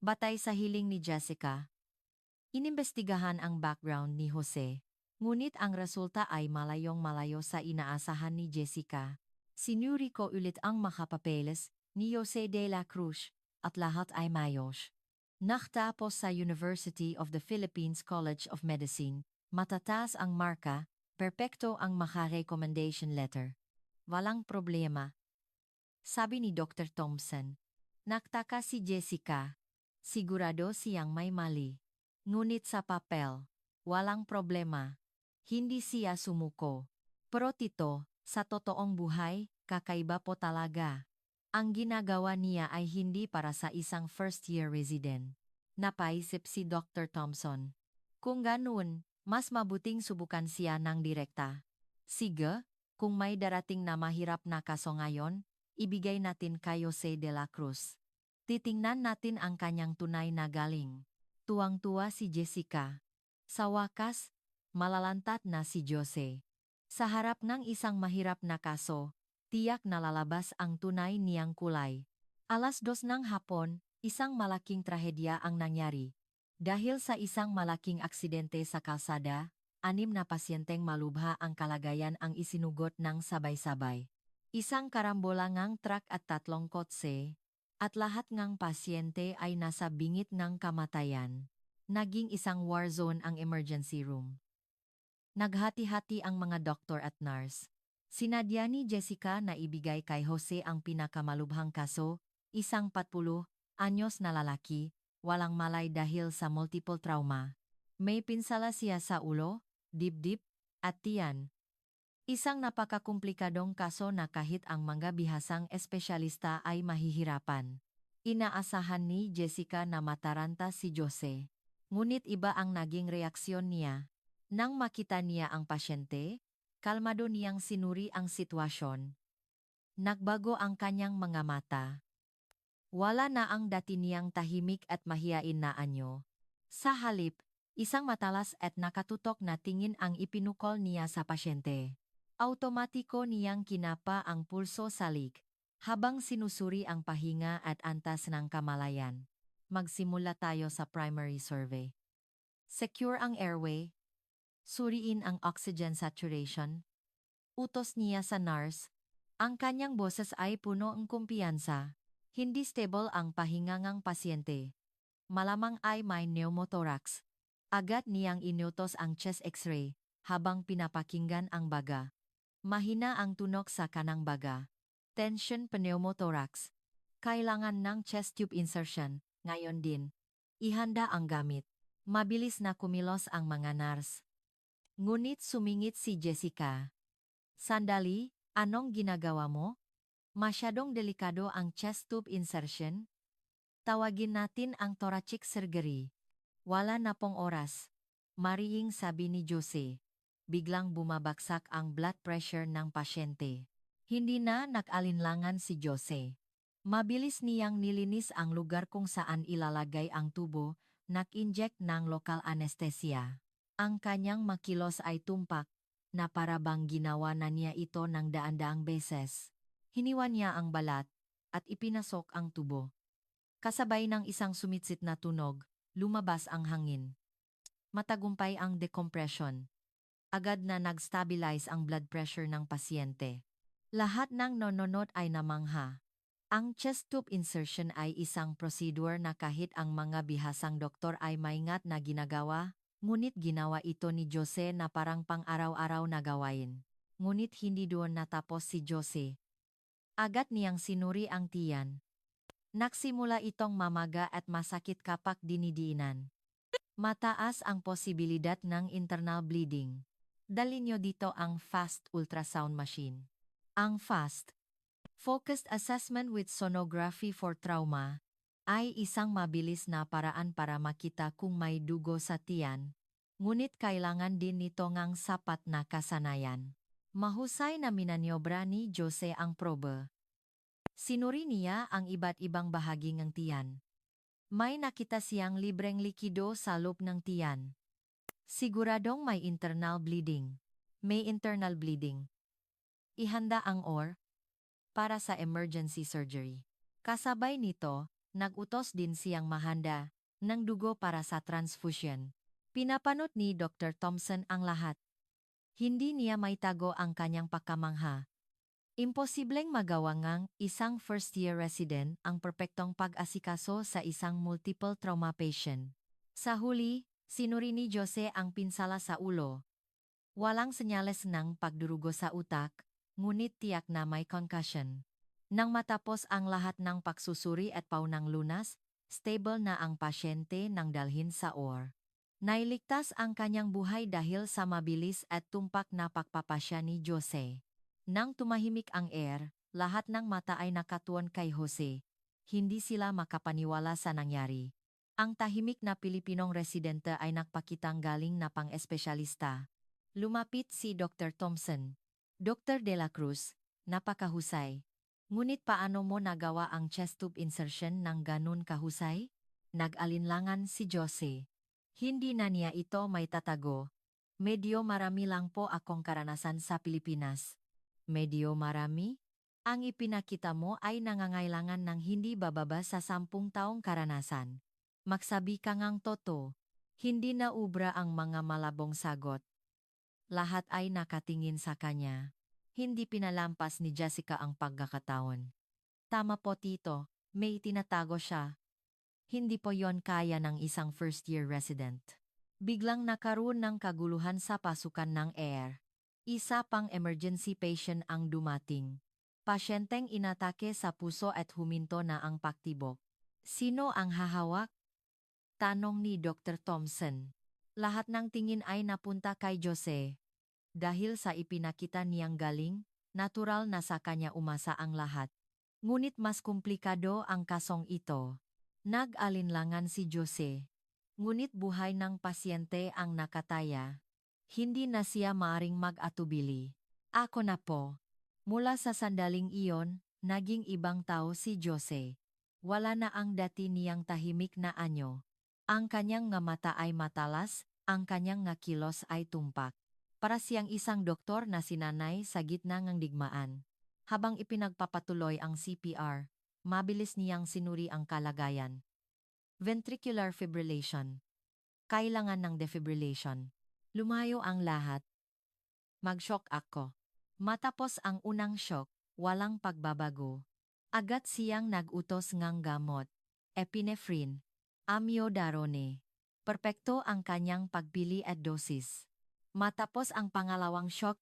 Batay sa hiling ni Jessica, inimbestigahan ang background ni Jose, ngunit ang resulta ay malayong malayo sa inaasahan ni Jessica. Sinuri ko ulit ang makapapeles ni Jose de la Cruz, at lahat ay mayos. Nakatapos sa University of the Philippines College of Medicine, matataas ang marka, perpekto ang maka-recommendation letter. Walang problema. Sabi ni Dr. Thompson. Naktaka si Jessica. Sigurado siyang may mali. Ngunit sa papel, walang problema. Hindi siya sumuko. Pero tito, sa totoong buhay, kakaiba po talaga. Ang ginagawa niya ay hindi para sa isang first-year resident. Napaisip si Dr. Thompson. Kung ganun, mas mabuting subukan siya ng direkta. Sige, kung may darating na mahirap na kaso ngayon, ibigay natin kay Jose de la Cruz. Titingnan natin ang kanyang tunay na galing. Tuwang-tuwa si Jessica. Sa wakas, malalantat na si Jose. Sa harap ng isang mahirap na kaso, tiyak na lalabas ang tunay niyang kulay. 2:00 ng hapon, isang malaking trahedya ang nangyari. Dahil sa isang malaking aksidente sa kalsada, 6 na pasyenteng malubha ang kalagayan ang isinugot ng sabay-sabay. Isang karambolangang truck at 3 kotse, at lahat ng pasyente ay nasa bingit ng kamatayan. Naging isang war zone ang emergency room. Naghati-hati ang mga doktor at nurse. Sinadya ni Jessica na ibigay kay Jose ang pinakamalubhang kaso, isang 40 anyos na lalaki, walang malay dahil sa multiple trauma. May pinsala siya sa ulo, dibdib, at tiyan. Isang napakakomplikadong kaso na kahit ang mga bihasang espesyalista ay mahihirapan. Inaasahan ni Jessica na mataranta si Jose. Ngunit iba ang naging reaksyon niya. Nang makita niya ang pasyente, kalmado niyang sinuri ang sitwasyon. Nagbago ang kanyang mga mata. Wala na ang dati niyang tahimik at mahiyain na anyo. Sa halip, isang matalas at nakatutok na tingin ang ipinukol niya sa pasyente. Automatiko niyang kinapa ang pulso sa lig, habang sinusuri ang pahinga at antas ng kamalayan. Magsimula tayo sa primary survey. Secure ang airway. Suriin ang oxygen saturation. Utos niya sa nurse. Ang kanyang boses ay puno ng kumpiyansa. Hindi stable ang pahinga ng pasyente. Malamang ay may pneumothorax. Agad niyang inutos ang chest x-ray, habang pinapakinggan ang baga. Mahina ang tunog sa kanang baga. Tension pneumothorax. Kailangan ng chest tube insertion, ngayon din. Ihanda ang gamit. Mabilis na kumilos ang mga nurse. Ngunit sumingit si Jessica. Sandali, anong ginagawa mo? Masyadong delikado ang chest tube insertion. Tawagin natin ang thoracic surgery. Wala na pong oras. Marihing sabi ni Jose. Biglang bumabagsak ang blood pressure ng pasyente. Hindi na nag-alinlangan si Jose. Mabilis niyang nilinis ang lugar kung saan ilalagay ang tubo, nag-inject ng local anesthesia. Ang kanyang makilos ay tumpak, na para bang ginawa na niya ito ng daan-daang beses. Hiniwa niya ang balat, at ipinasok ang tubo. Kasabay ng isang sumitsit na tunog, lumabas ang hangin. Matagumpay ang decompression. Agad na nag-stabilize ang blood pressure ng pasyente. Lahat ng nononot ay namangha. Ang chest tube insertion ay isang procedure na kahit ang mga bihasang doktor ay maingat na ginagawa, ngunit ginawa ito ni Jose na parang pang-araw-araw na gawain. Ngunit hindi doon natapos si Jose. Agad niyang sinuri ang tiyan. Nagsimula itong mamaga at masakit kapag dinidiinan. Mataas ang posibilidad ng internal bleeding. Dalhin niyo dito ang fast ultrasound machine. Ang fast, focused assessment with sonography for trauma, ay isang mabilis na paraan para makita kung may dugo sa tiyan, ngunit kailangan din nito ng sapat na kasanayan. Mahusay na minanyobra ni Jose ang probe. Sinuri niya ang iba't ibang bahagi ng tiyan. May nakita siyang libreng likido sa loob ng tiyan. Siguradong may internal bleeding. May internal bleeding. Ihanda ang OR para sa emergency surgery. Kasabay nito, nag-utos din siyang mahanda ng dugo para sa transfusion. Pinapanot ni Dr. Thompson ang lahat. Hindi niya maitago ang kanyang pagkamangha. Imposibleng magawa ngang isang first-year resident ang perpektong pag-asikaso sa isang multiple trauma patient. Sa huli, sinuri ni Jose ang pinsala sa ulo. Walang senyales ng pagdurugo sa utak, ngunit tiyak na may concussion. Nang matapos ang lahat ng pagsusuri at paunang lunas, stable na ang pasyente nang dalhin sa OR. Nailigtas ang kanyang buhay dahil sa mabilis at tumpak na pagpapasya ni Jose. Nang tumahimik ang air, lahat ng mata ay nakatuon kay Jose. Hindi sila makapaniwala sa nangyari. Ang tahimik na Pilipinong residente ay nagpakitang galing na pang-espesyalista. Lumapit si Dr. Thompson. Dr. De La Cruz, napakahusay. Ngunit paano mo nagawa ang chest tube insertion ng ganun kahusay? Nag-alinlangan si Jose. Hindi na niya ito may tatago. Medyo marami lang po akong karanasan sa Pilipinas. Medyo marami? Ang ipinakita mo ay nangangailangan ng hindi bababa sa 10 taong karanasan. Magsabi ka ngang totoo. Hindi na ubra ang mga malabong sagot. Lahat ay nakatingin sa kanya. Hindi pinalampas ni Jessica ang pagkakataon. Tama po tito, may tinatago siya. Hindi po yon kaya ng isang first-year resident. Biglang nakaroon ng kaguluhan sa pasukan ng air. Isa pang emergency patient ang dumating. Pasyenteng inatake sa puso at huminto na ang paktibok. Sino ang hahawak? Tanong ni Dr. Thompson. Lahat ng tingin ay napunta kay Jose. Dahil sa ipinakita niyang galing, natural na sa kanya umasa ang lahat. Ngunit mas komplikado ang kasong ito. Nag-alinlangan si Jose. Ngunit buhay ng pasyente ang nakataya. Hindi na siya maaring mag-atubili. Ako na po. Mula sa sandaling iyon, naging ibang tao si Jose. Wala na ang dati niyang tahimik na anyo. Ang kanyang nga mata ay matalas, ang kanyang nga kilos ay tumpak. Para siyang isang doktor na sinanay sa gitna ng digmaan. Habang ipinagpapatuloy ang CPR, mabilis niyang sinuri ang kalagayan. Ventricular fibrillation. Kailangan ng defibrillation. Lumayo ang lahat. Mag-shock ako. Matapos ang unang shock, walang pagbabago. Agad siyang nag-utos ngang gamot. Epinephrine. Amiodarone. Perpekto ang kanyang pagpili at dosis. Matapos ang pangalawang shock,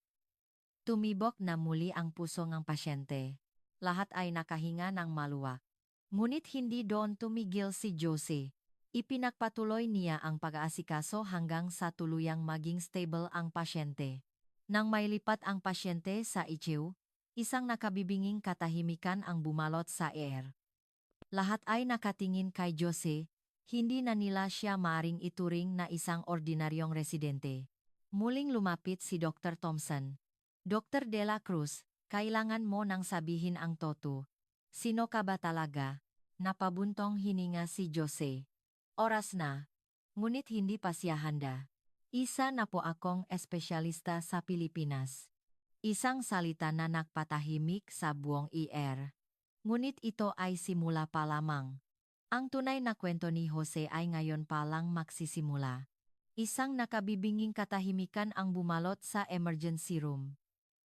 tumibok na muli ang puso ng pasyente. Lahat ay nakahinga ng maluwag. Ngunit hindi doon tumigil si Jose. Ipinagpatuloy niya ang pag-aasikaso hanggang sa tuluyang maging stable ang pasyente. Nang mailipat ang pasyente sa ICU, isang nakabibinging katahimikan ang bumalot sa air. Lahat ay nakatingin kay Jose, hindi na nila siya maaring ituring na isang ordinaryong residente. Muling lumapit si Dr. Thompson. Dr. De La Cruz, kailangan mo nang sabihin ang totoo. Sino ka ba talaga? Napabuntong hininga si Jose. Oras na. Ngunit hindi pa siya handa. Isa na po akong espesyalista sa Pilipinas. Isang salita na nagpatahimik sa buong IR. Ngunit ito ay simula pa lamang. Ang tunay na kwento ni Jose ay ngayon pa lang magsisimula. Isang nakabibinging katahimikan ang bumalot sa emergency room.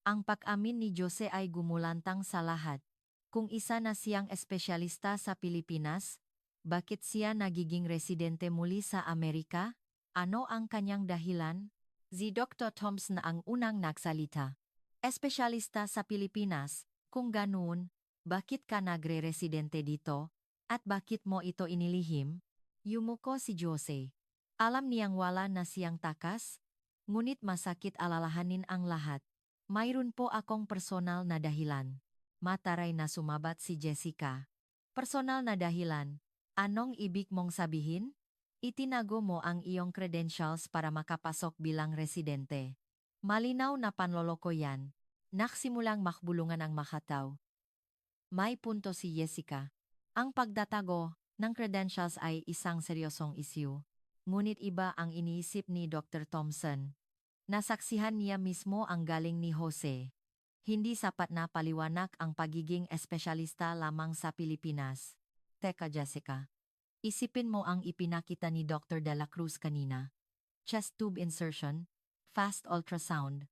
Ang pag-amin ni Jose ay gumulantang sa lahat. Kung isa na siyang espesyalista sa Pilipinas, bakit siya nagiging residente muli sa Amerika? Ano ang kanyang dahilan? Si Dr. Thompson ang unang nagsalita. Espesyalista sa Pilipinas, kung ganoon, bakit ka nagre-residente dito? At bakit mo ito inilihim? Yumuko si Jose. Alam niyang wala na siyang takas, ngunit masakit alalahanin ang lahat. Mayroon po akong personal na dahilan. Mataray na sumabat si Jessica. Personal na dahilan? Anong ibig mong sabihin? Itinago mo ang iyong credentials para makapasok bilang residente. Malinaw na panloloko yan. Naksimulang makbulungan ang makataw. May punto si Jessica. Ang pagdatago ng credentials ay isang seryosong issue. Ngunit iba ang iniisip ni Dr. Thompson. Nasaksihan niya mismo ang galing ni Jose. Hindi sapat na paliwanag ang pagiging espesyalista lamang sa Pilipinas. Teka Jessica. Isipin mo ang ipinakita ni Dr. De La Cruz kanina. Chest tube insertion, fast ultrasound,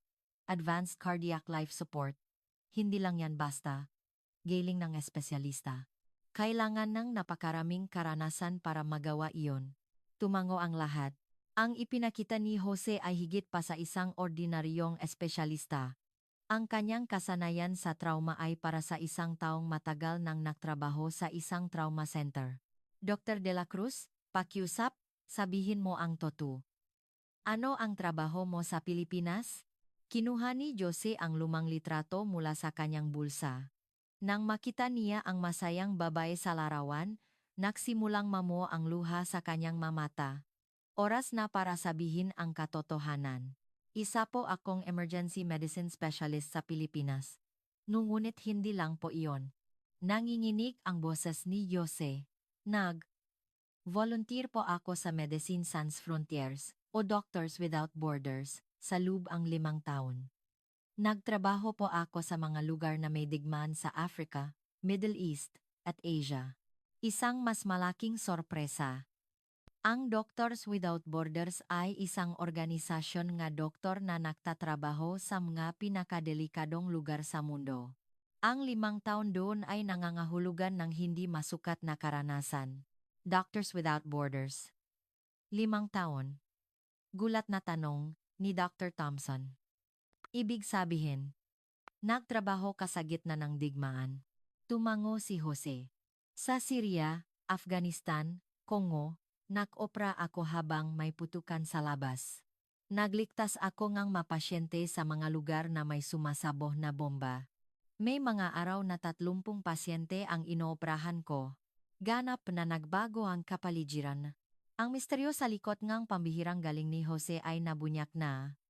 advanced cardiac life support. Hindi lang yan basta. Galing ng espesyalista. Kailangan ng napakaraming karanasan para magawa iyon. Tumango ang lahat. Ang ipinakita ni Jose ay higit pa sa isang ordinaryong espesyalista. Ang kanyang kasanayan sa trauma ay para sa isang taong matagal nang nagtrabaho sa isang trauma center. Dr. De La Cruz, pakiusap, sabihin mo ang totoo. Ano ang trabaho mo sa Pilipinas? Kinuha ni Jose ang lumang litrato mula sa kanyang bulsa. Nang makita niya ang masayang babae sa larawan, nagsimulang mamo ang luha sa kanyang mamata. Oras na para sabihin ang katotohanan. Isa po akong emergency medicine specialist sa Pilipinas. Ngunit hindi lang po iyon. Nanginginig ang boses ni Jose. Volunteer po ako sa Medicine Sans Frontiers o Doctors Without Borders sa loob ang 5 taon. Nagtrabaho po ako sa mga lugar na may digmaan sa Africa, Middle East, at Asia. Isang mas malaking sorpresa. Ang Doctors Without Borders ay isang organisasyon nga doktor na nagtatrabaho sa mga pinakadelikadong lugar sa mundo. Ang 5 taon doon ay nangangahulugan ng hindi masukat na karanasan. Doctors Without Borders. 5 taon. Gulat na tanong ni Dr. Thompson. Ibig sabihin, nagtrabaho ka sa gitna ng digmaan. Tumango si Jose. Sa Syria, Afghanistan, Congo, nag-opera ako habang may putukan sa labas. Nagligtas ako ngang mapasyente sa mga lugar na may sumasabog na bomba. May mga araw na 30 pasyente ang inooperahan ko. Ganap na nagbago ang kapaligiran. Ang misteryo sa likod ngang pambihirang galing ni Jose ay nabunyak na.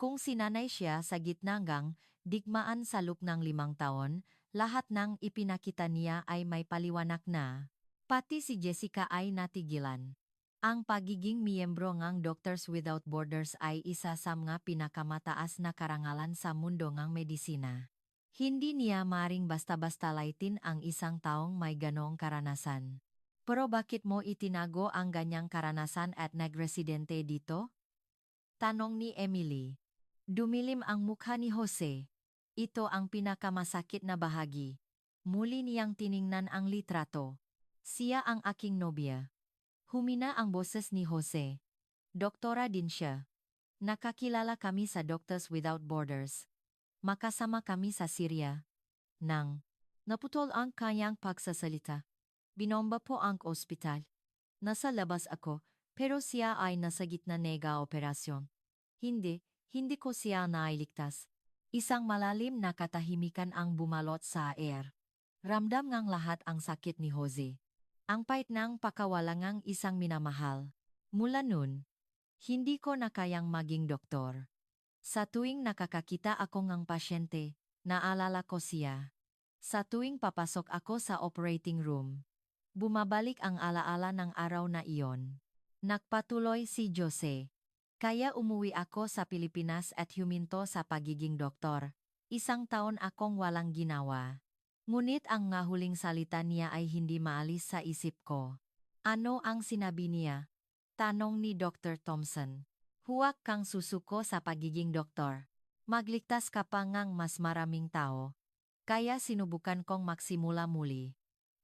Kung sinanay siya sa gitna ngang digmaan sa loob ng 5 taon, lahat ng ipinakita niya ay may paliwanag na. Pati si Jessica ay natigilan. Ang pagiging miyembro ng Doctors Without Borders ay isa sa mga pinakamataas na karangalan sa mundo ng medisina. Hindi niya maring basta-basta laitin ang isang taong may ganong karanasan. Pero bakit mo itinago ang ganyang karanasan at nagresidente dito? Tanong ni Emily. Dumilim ang mukha ni Jose. Ito ang pinakamasakit na bahagi. Muli niyang tiningnan ang litrato. Siya ang aking nobya. Humina ang boses ni Jose. Doktora din siya. Nakakilala kami sa Doctors Without Borders. Makasama kami sa Syria. Nang naputol ang kanyang pagsasalita. Binomba po ang ospital. Nasa labas ako, pero siya ay nasa gitna nega operasyon. Hindi ko siya nailigtas. Isang malalim na katahimikan ang bumalot sa air. Ramdam ngang lahat ang sakit ni Jose. Ang pait ng pakawalangang isang minamahal. Mula nun, hindi ko na kayang maging doktor. Sa tuwing nakakakita ako ng pasyente, naalala ko siya. Sa tuwing papasok ako sa operating room, bumabalik ang alaala ng araw na iyon. Nagpatuloy si Jose. Kaya umuwi ako sa Pilipinas at huminto sa pagiging doktor. 1 taon akong walang ginawa. Ngunit ang nga huling salita niya ay hindi maalis sa isip ko. Ano ang sinabi niya? Tanong ni Dr. Thompson. Huwag kang susuko sa pagiging doktor. Magligtas ka pa ngang mas maraming tao. Kaya sinubukan kong magsimula muli.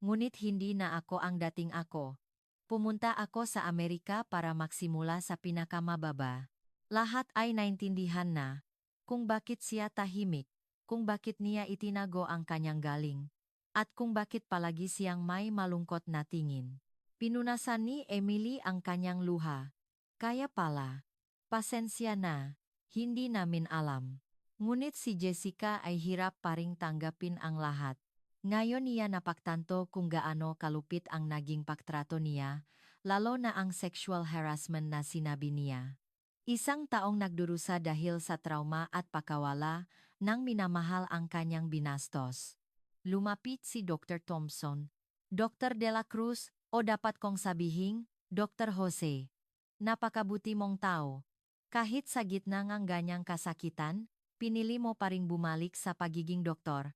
Ngunit hindi na ako ang dating ako. Pumunta ako sa Amerika para magsimula sa pinakamababa. Lahat ay naintindihan na. Kung bakit siya tahimik, kung bakit niya itinago ang kanyang galing, at kung bakit palagi siyang may malungkot na tingin. Pinunasan ni Emily ang kanyang luha. Kaya pala. Pasensya na. Hindi namin alam. Ngunit si Jessica ay hirap pa ring tanggapin ang lahat. Ngayon niya napagtanto kung gaano kalupit ang naging pagtrato niya, lalo na ang sexual harassment na sinabi niya. 1 taong nagdurusa dahil sa trauma at pakawala nang minamahal ang kanyang binastos. Lumapit si Dr. Thompson. Dr. De La Cruz, o dapat kong sabihin, Dr. Jose. Napakabuti mong tao. Kahit sa gitna ng ganyang kasakitan, pinili mo pa ring bumalik sa pagiging doktor.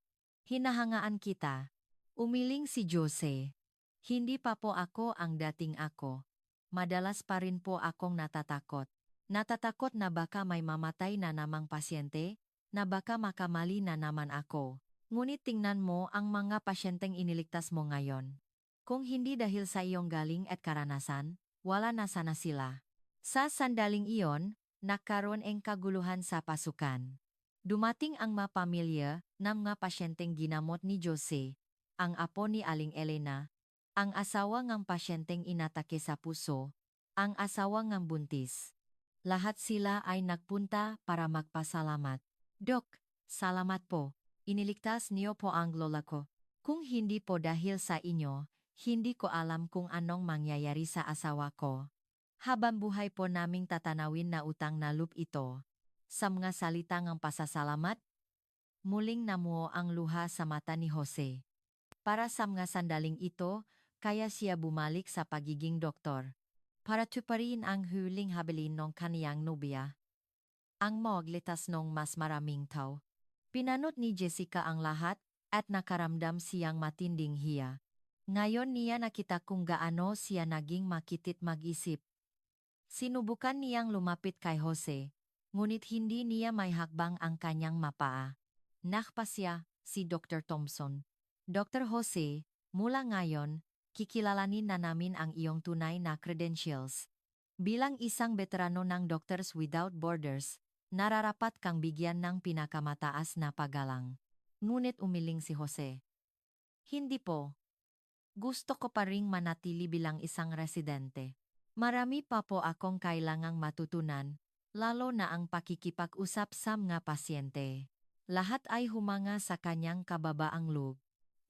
Hinahangaan kita. Umiling si Jose. Hindi pa po ako ang dating ako. Madalas pa rin po akong natatakot. Natatakot na baka may mamatay na namang pasyente, na baka makamali na naman ako. Ngunit tingnan mo ang mga pasyenteng iniligtas mo ngayon. Kung hindi dahil sa iyong galing at karanasan, wala na sana sila. Sa sandaling iyon, nagkaroon ang kaguluhan sa pasukan. Dumating ang mga pamilya ng mga pasyenteng ginamot ni Jose, ang apo ni Aling Elena, ang asawa ng pasyenteng inatake sa puso, ang asawa ng buntis. Lahat sila ay nagpunta para magpasalamat. Dok, salamat po. Iniligtas niyo po ang lola ko. Kung hindi po dahil sa inyo, hindi ko alam kung anong mangyayari sa asawa ko. Habang buhay po naming tatanawin na utang na loob ito. Sa mga salita ng pasasalamat, muling namuo ang luha sa mata ni Jose. Para sa mga sandaling ito, kaya siya bumalik sa pagiging doktor. Para tuparin ang huling habilin ng kaniyang nobya. Ang maglitas ng mas maraming tao. Pinanot ni Jessica ang lahat at nakaramdam siyang matinding hiya. Ngayon niya nakita kung gaano siya naging makitit mag-isip. Sinubukan niyang lumapit kay Jose, ngunit hindi niya may hakbang ang kanyang mapaa. Nakpasya, si Dr. Thompson. Dr. Jose, mula ngayon, kikilalanin na namin ang iyong tunay na credentials. Bilang isang veterano ng Doctors Without Borders, nararapat kang bigyan ng pinakamataas na paggalang. Ngunit umiling si Jose. Hindi po. Gusto ko pa ring manatili bilang isang residente. Marami pa po akong kailangang matutunan, lalo na ang pakikipag-usap sa mga pasyente. Lahat ay humanga sa kanyang kababaang loob.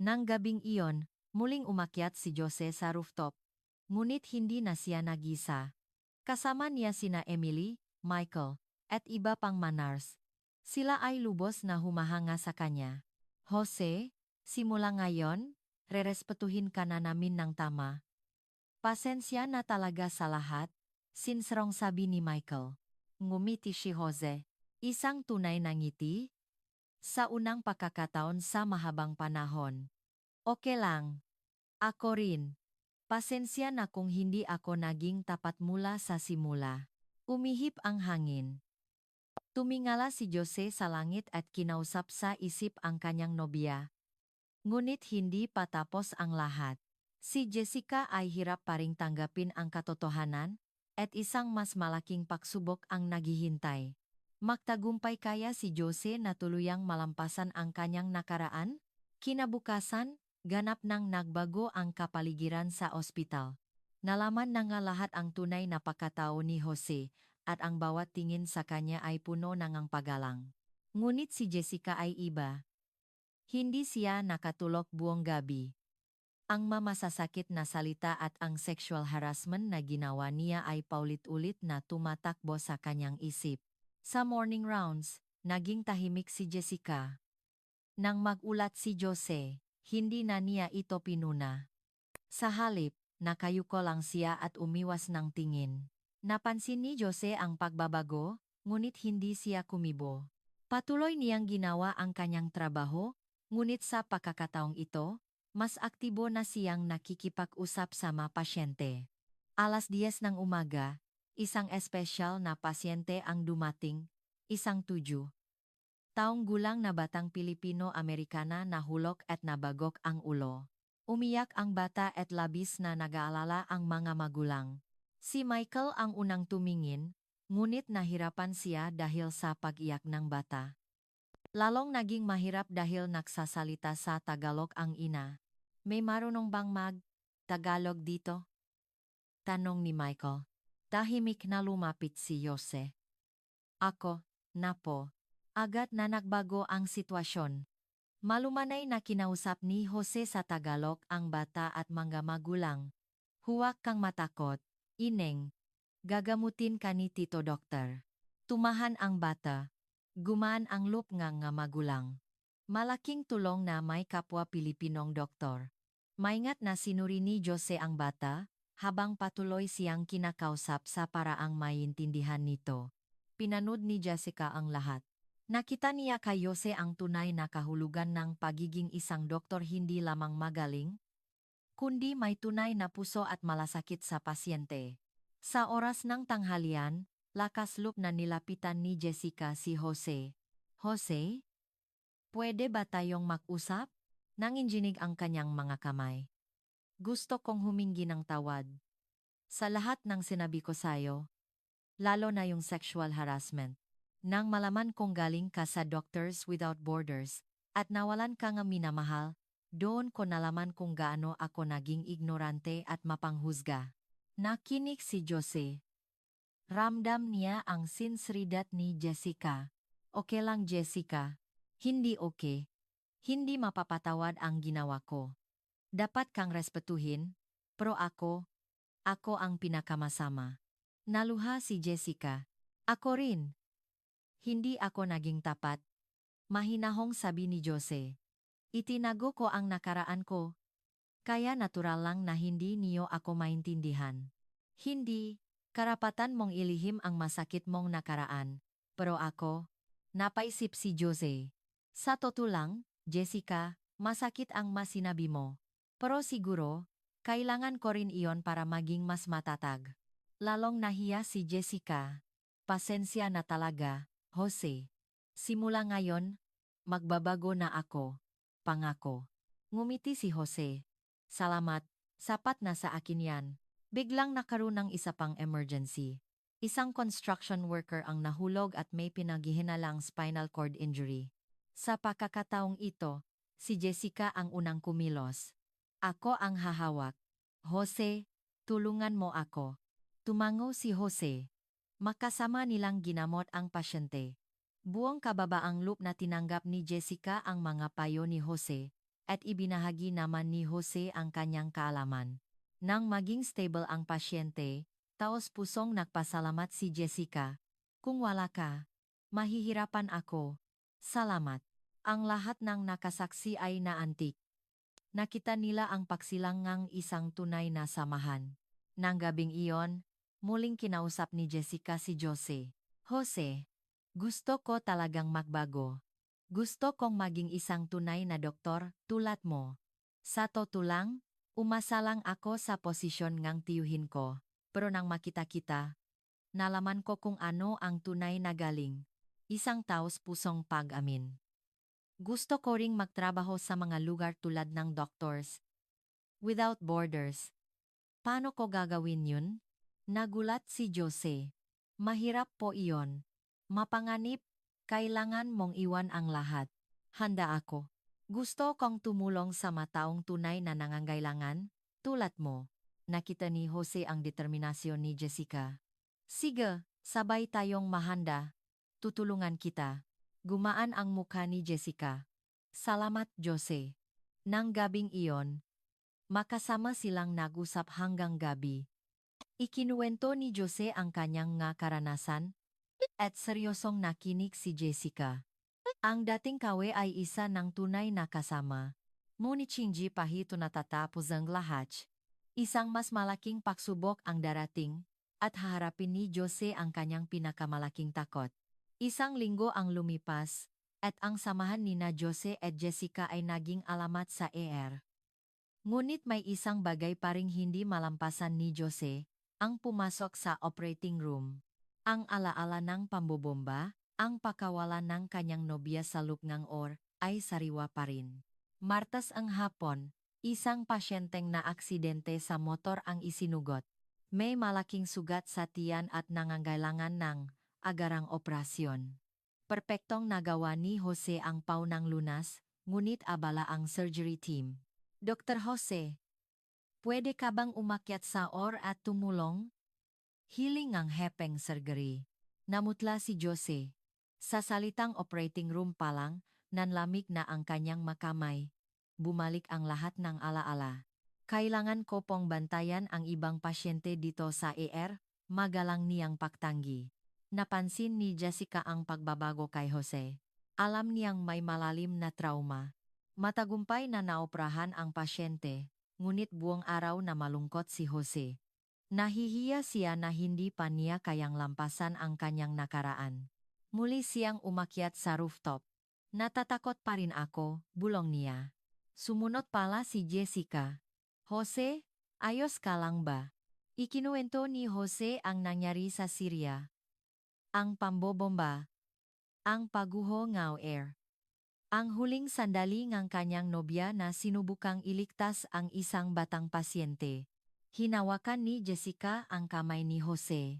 Nang gabing iyon, muling umakyat si Jose sa rooftop. Ngunit hindi na siya nag-isa. Kasama niya sina Emily, Michael, at iba pang manars. Sila ay lubos na humahanga sa kanya. Jose, simula ngayon, rerespetuhin ka na namin ng tama. Pasensya na talaga sa lahat, sinserong sabi ni Michael. Ngumiti si Jose. Isang tunay na ngiti. Sa unang pagkakataon sa mahabang panahon. Okay lang. Ako rin. Pasensya na kung hindi ako naging tapat mula sa simula. Umihip ang hangin. Tumingala si Jose sa langit at kinausap sa isip ang kanyang nobya. Ngunit hindi pa tapos ang lahat. Si Jessica ay hirap pa ring tanggapin ang katotohanan, at isang mas malaking pagsubok ang naghihintay. Magtagumpay kaya si Jose na tuluyang malampasan ang kanyang nakaraan? Kinabukasan, ganap nang nagbago ang kapaligiran sa ospital. Nalaman na nga lahat ang tunay na pagkatao ni Jose, at ang bawat tingin sa kanya ay puno ng paggalang. Ngunit si Jessica ay iba. Hindi siya nakatulog buong gabi. Ang mamasasakit na salita at ang sexual harassment na ginawa niya ay paulit-ulit na tumatakbo sa kanyang isip. Sa morning rounds, naging tahimik si Jessica. Nang magulat si Jose, hindi na niya ito pinuna. Sa halip, nakayuko lang siya at umiwas ng tingin. Napansin ni Jose ang pagbabago, ngunit hindi siya kumibo. Patuloy niyang ginawa ang kanyang trabaho, ngunit sa pagkakataong ito, mas aktibo na siyang nakikipag-usap sa mga pasyente. 10:00 ng umaga, isang espesyal na pasyente ang dumating, isang 7 taong gulang na batang Pilipino-Amerikana na hulog at nabagok ang ulo. Umiyak ang bata at labis na nag-aalala ang mga magulang. Si Michael ang unang tumingin, ngunit nahirapan siya dahil sa pag-iyak ng bata. Lalong naging mahirap dahil nagsasalita sa Tagalog ang ina. May marunong bang Tagalog dito? Tanong ni Michael. Tahimik na lumapit si Jose. Ako, na po. Agad na nagbago ang sitwasyon. Malumanay na kinausap ni Jose sa Tagalog ang bata at mga magulang. Huwag kang matakot, ineng. Gagamutin ka ni Tito Dokter. Tumahan ang bata. Gumaan ang loob nga magulang. Malaking tulong na may kapwa Pilipinong doktor. Maingat na sinuri ni Jose ang bata, habang patuloy siyang kinakausap sa paraang maintindihan nito. Pinanood ni Jessica ang lahat. Nakita niya kay Jose ang tunay na kahulugan ng pagiging isang doktor, hindi lamang magaling, kundi may tunay na puso at malasakit sa pasyente. Sa oras ng tanghalian, lakas loob na nilapitan ni Jessica si Jose. Jose? Pwede ba tayong mag-usap? Nanginginig ang kanyang mga kamay. Gusto kong humingi ng tawad. Sa lahat ng sinabi ko sa'yo, lalo na yung sexual harassment. Nang malaman kong galing ka sa Doctors Without Borders, at nawalan ka nga minamahal, doon ko nalaman kung gaano ako naging ignorante at mapanghusga. Nakinig si Jose. Ramdam niya ang sinseridad ni Jessica. Okay lang Jessica. Hindi okay. Hindi mapapatawad ang ginawa ko. Dapat kang respetuhin, pero ako ang pinakamasama. Naluha si Jessica. Ako rin. Hindi ako naging tapat. Mahinahong sabi ni Jose. Itinago ko ang nakaraan ko. Kaya natural lang na hindi niyo ako maintindihan. Hindi, karapatan mong ilihim ang masakit mong nakaraan. Pero ako, napaisip si Jose. Sa totoo lang, Jessica, masakit ang sinabi mo. Pero siguro, kailangan ko rin iyon para maging mas matatag. Lalong nahiya si Jessica. Pasensya na talaga, Jose. Simula ngayon, magbabago na ako. Pangako. Ngumiti si Jose. Salamat, sapat na sa akin yan. Biglang nakaroon ng isa pang emergency. Isang construction worker ang nahulog at may pinaghihinalang spinal cord injury. Sa pagkakataong ito, si Jessica ang unang kumilos. Ako ang hahawak. Jose, tulungan mo ako. Tumango si Jose. Makasama nilang ginamot ang pasyente. Buong kababaang loop na tinanggap ni Jessica ang mga payo ni Jose, at ibinahagi naman ni Jose ang kanyang kaalaman. Nang maging stable ang pasyente, taos-pusong nagpasalamat si Jessica. Kung wala ka, mahihirapan ako. Salamat. Ang lahat ng nakasaksi ay naantig. Nakita nila ang pagsilangang isang tunay na samahan. Nang gabing iyon, muling kinausap ni Jessica si Jose. Jose, gusto ko talagang magbago. Gusto kong maging isang tunay na doktor tulad mo. Sa totoo lang, umasa lang ako sa posisyon ngang tiyuhin ko. Pero nang makita kita, nalaman ko kung ano ang tunay na galing. Isang taos-pusong pag-amin. Gusto ko ring magtrabaho sa mga lugar tulad ng Doctors Without Borders. Paano ko gagawin yun? Nagulat si Jose. Mahirap po iyon. Mapanganib, kailangan mong iwan ang lahat. Handa ako. Gusto kong tumulong sa mataong tunay na nangangailangan, tulad mo. Nakita ni Jose ang determinasyon ni Jessica. Sige, sabay tayong mahanda. Tutulungan kita. Gumaan ang mukha ni Jessica. Salamat, Jose. Nang gabing iyon, makasama silang nag-usap hanggang gabi. Ikinuwento ni Jose ang kanyang nga karanasan, at seryosong nakinig si Jessica. Ang dating kawe ay isa ng tunay na kasama. Ngunit hindi pa ito natatapos ang lahat. Isang mas malaking pagsubok ang darating, at haharapin ni Jose ang kanyang pinakamalaking takot. Isang linggo ang lumipas, at ang samahan nina Jose at Jessica ay naging alamat sa AR. Ngunit may isang bagay pa ring hindi malampasan ni Jose, ang pumasok sa operating room. Ang alaala ng pambobomba, ang pakawalan ng kanyang nobya sa loob ng OR, ay sariwa pa rin. Martes ang hapon, isang pasyenteng na aksidente sa motor ang isinugot. May malaking sugat sa tiyan at nangangailangan ng agarang operasyon. Perpektong nagawa ni Jose ang paunang lunas, ngunit abala ang surgery team. Dr. Jose, pwede ka bang umakyat sa OR at tumulong? Hiling ang hepeng surgery. Namutla si Jose. Sa salitang operating room pa lang, nanlamig na ang kanyang makamay. Bumalik ang lahat ng alaala. Kailangan ko pong bantayan ang ibang pasyente dito sa AR, magalang niyang pagtanggi. Napansin ni Jessica ang pagbabago kay Jose. Alam niyang may malalim na trauma. Matagumpay na naoprahan ang pasyente, ngunit buong araw na malungkot si Jose. Nahihiya siya na hindi pa niya kayang lampasan ang kanyang nakaraan. Muli siyang umakyat sa rooftop. Natatakot pa rin ako, bulong niya. Sumunod pala si Jessica. Jose, ayos ka lang ba? Ikinuwento ni Jose ang nangyari sa Syria. Ang pambobomba. Ang paguho ng air. Ang huling sandali ng kanyang nobya na sinubukang iligtas ang isang batang pasyente. Hinawakan ni Jessica ang kamay ni Jose.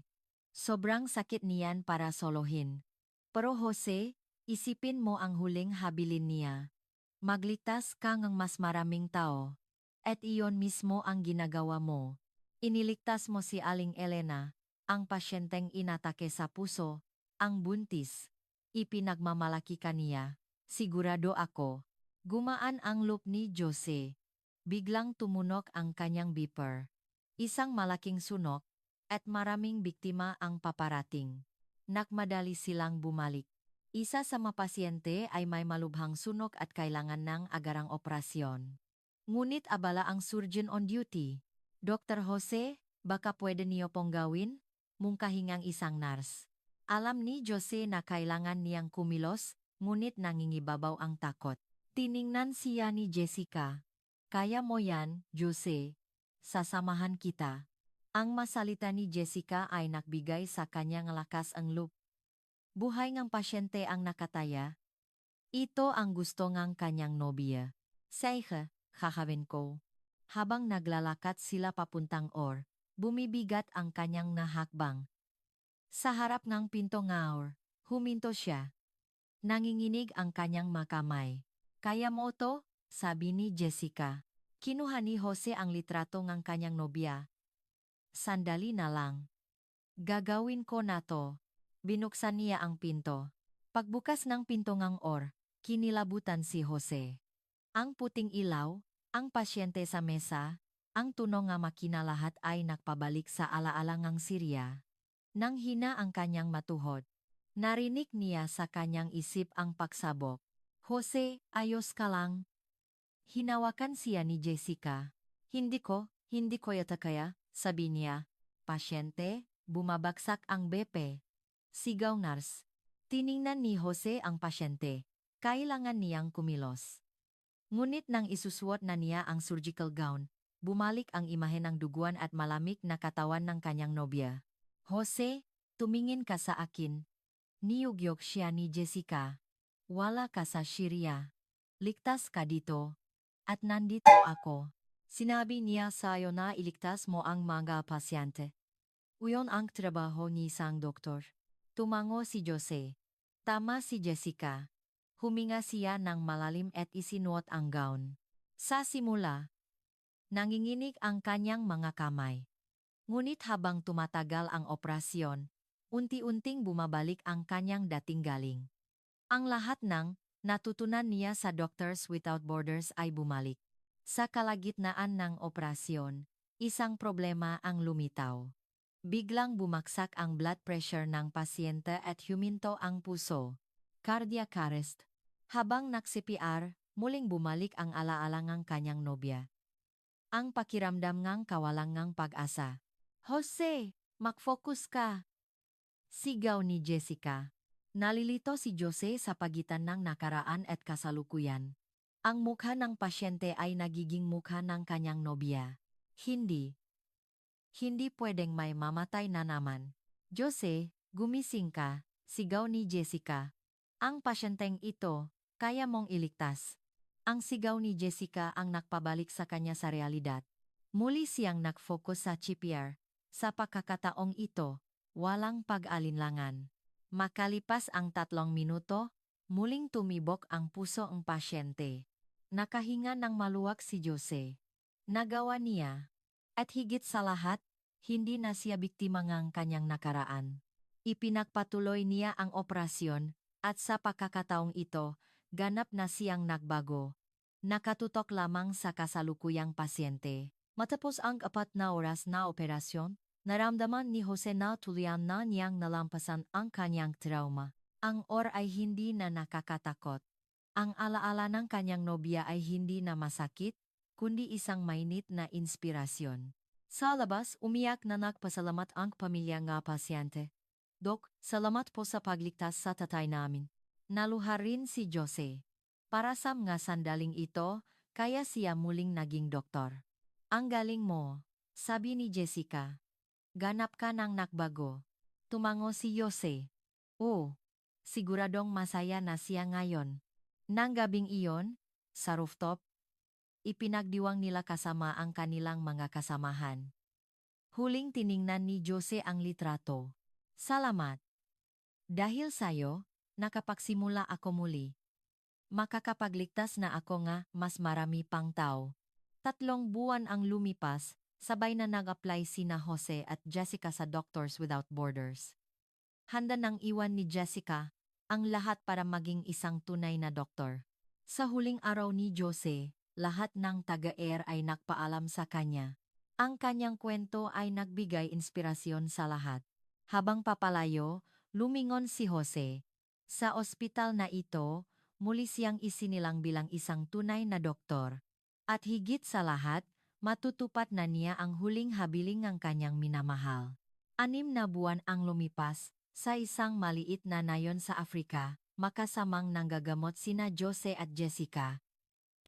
Sobrang sakit niyan para solohin. Pero Jose, isipin mo ang huling habilin niya. Magligtas ka ng mas maraming tao. At iyon mismo ang ginagawa mo. Iniligtas mo si Aling Elena, ang pasyenteng inatake sa puso, ang buntis. Ipinagmamalaki ka niya. Sigurado ako. Gumaan ang loob ni Jose. Biglang tumunok ang kanyang beeper. Isang malaking sunok, at maraming biktima ang paparating. Nakmadali silang bumalik. Isa sa mga pasyente ay may malubhang sunok at kailangan ng agarang operasyon. Ngunit abala ang surgeon on duty. Dr. Jose, baka pwede niyo pong gawin? Mungkahingang isang nurse. Alam ni Jose na kailangan niyang kumilos, ngunit nangingibabaw ang takot. Tiningnan siya ni Jessica. Kaya mo yan, Jose. Sasamahan kita. Ang masalita ni Jessica ay nagbigay sa kanyang lakas ang loob. Buhay ng pasyente ang nakataya. Ito ang gusto ng kanyang nobya. Sige, kakawin ko. Habang naglalakad sila papuntang OR, bumibigat ang kanyang nahakbang. Sa harap ng pinto ngaor, huminto siya. Nanginginig ang kanyang makamay. Kaya mo to? Sabi ni Jessica. Kinuha ni Jose ang litrato ng kanyang nobya. Sandali na lang. Gagawin ko na to. Binuksan niya ang pinto. Pagbukas ng pinto ng kinilabutan si Jose. Ang puting ilaw, ang pasyente sa mesa, ang tunog nga makina lahat ay nakpabalik sa alaala ng Syria. Nang hina ang kanyang matuhod, narinig niya sa kanyang isip ang pagsabok. Jose, ayos ka lang. Hinawakan siya ni Jessica. Hindi ko yata kaya, sabi niya. Pasyente, bumabagsak ang BP. Sigaw nurse. Tiningnan ni Jose ang pasyente. Kailangan niyang kumilos. Ngunit nang isuswot na niya ang surgical gown, bumalik ang imahe ng duguan at malamig na katawan ng kanyang nobya. Jose, tumingin ka sa akin. Niyugyok siya ni Jessica. Wala ka sa Syria. Ligtas ka dito. At nandito ako. Sinabi niya sa'yo na iligtas mo ang mga pasyente. Uyon ang trabaho ni isang doktor. Tumango si Jose. Tama si Jessica. Huminga siya ng malalim at isinuot ang gown. Sa simula, nanginginig ang kanyang mga kamay. Ngunit habang tumatagal ang operasyon, unti-unting bumabalik ang kanyang dating galing. Ang lahat ng natutunan niya sa Doctors Without Borders ay bumalik. Sa kalagitnaan ng operasyon, isang problema ang lumitaw. Biglang bumaksak ang blood pressure ng pasyente at huminto ang puso. Cardiac arrest. Habang nag-CPR, muling bumalik ang alaala ng kanyang nobya. Ang pakiramdam ng kawalang ng pag-asa. Jose, mag-focus ka! Sigaw ni Jessica. Nalilito si Jose sa pagitan ng nakaraan at kasalukuyan. Ang mukha ng pasyente ay nagiging mukha ng kanyang nobya. Hindi pwedeng may mamatay na naman. Jose, gumising ka, sigaw ni Jessica. Ang pasyenteng ito, kaya mong iligtas. Ang sigaw ni Jessica ang nakpabalik sa kanya sa realidad. Muli siyang nag-focus sa CPR. Sa pagkakataong ito, walang pag-alinlangan. Makalipas ang 3 minuto, muling tumibok ang puso ng pasyente. Nakahinga ng maluwag si Jose. Nagawa niya. At higit sa lahat, hindi na siya biktima ng kanyang nakaraan. Ipinagpatuloy niya ang operasyon, at sa pagkakataong ito, ganap na siyang nagbago. Nakatutok lamang sa kasalukuyang pasyente. Matapos ang 4 na oras na operasyon, naramdaman ni Jose na tuluyan na niyang nalampasan ang kanyang trauma. Ang ay hindi na nakakatakot. Ang alaala ng kanyang nobya ay hindi na masakit, kundi isang mainit na inspirasyon. Sa labas, umiyak na nagpasalamat ang pamilya ng pasyente. Dok, salamat po sa pagligtas sa tatay namin. Naluha rin si Jose. Para sa mga sandaling ito, kaya siya muling naging doktor. Ang galing mo, sabi ni Jessica. Ganap ka ng nakbago. Tumango si Jose. Oh, siguradong masaya na siya ngayon. Nang gabing iyon, sa rooftop, ipinagdiwang nila kasama ang kanilang mga kasamahan. Huling tiningnan ni Jose ang litrato. Salamat. Dahil sa'yo, nakapagsimula ako muli. Makakapagligtas na ako nga mas marami pang tao. 3 buwan ang lumipas, sabay na nag-apply sina Jose at Jessica sa Doctors Without Borders. Handa nang iwan ni Jessica ang lahat para maging isang tunay na doktor. Sa huling araw ni Jose, lahat ng taga-air ay nagpaalam sa kanya. Ang kanyang kwento ay nagbigay inspirasyon sa lahat. Habang papalayo, lumingon si Jose. Sa ospital na ito, muli siyang isinilang bilang isang tunay na doktor. At higit sa lahat, matutupad na niya ang huling habiling ng kanyang minamahal. 6 na buwan ang lumipas, sa isang maliit na nayon sa Afrika, makasamang nanggagamot sina Jose at Jessica.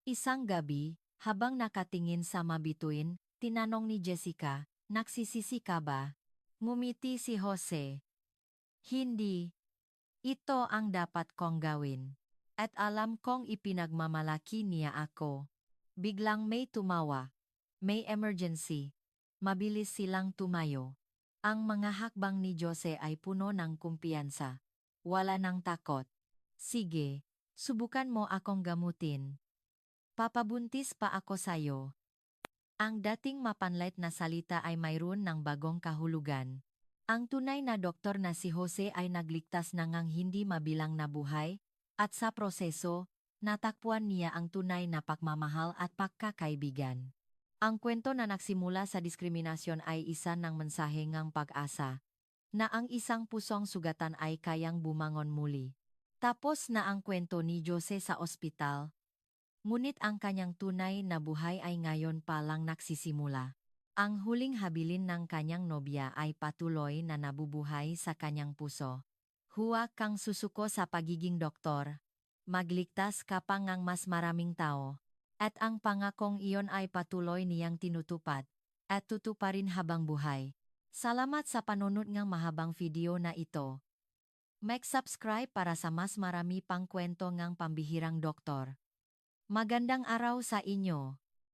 Isang gabi, habang nakatingin sa mabituin, tinanong ni Jessica, nagsisisi ka ba? Ngumiti si Jose. Hindi. Ito ang dapat kong gawin. At alam kong ipinagmamalaki niya ako. Biglang may tumawa. May emergency. Mabilis silang tumayo. Ang mga hakbang ni Jose ay puno ng kumpiyansa. Wala ng takot. Sige, subukan mo akong gamutin. Papabuntis pa ako sayo. Ang dating mapanlait na salita ay mayroon ng bagong kahulugan. Ang tunay na doktor na si Jose ay nagligtas ng ang hindi mabilang na buhay, at sa proseso, natakpuan niya ang tunay na pagmamahal at pagkakaibigan. Ang kwento na nagsimula sa diskriminasyon ay isa ng mensahe ngang pag-asa, na ang isang pusong sugatan ay kayang bumangon muli. Tapos na ang kwento ni Jose sa ospital, ngunit ang kanyang tunay na buhay ay ngayon pa lang nagsisimula. Ang huling habilin ng kanyang nobya ay patuloy na nabubuhay sa kanyang puso. Huwag kang susuko sa pagiging doktor. Magligtas ka pa ngang mas maraming tao. At ang pangakong iyon ay patuloy niyang tinutupad. At tutuparin habang buhay. Salamat sa panunod ng mahabang video na ito. Mag-subscribe para sa mas marami pang kwento ng pambihirang doktor. Magandang araw sa inyo.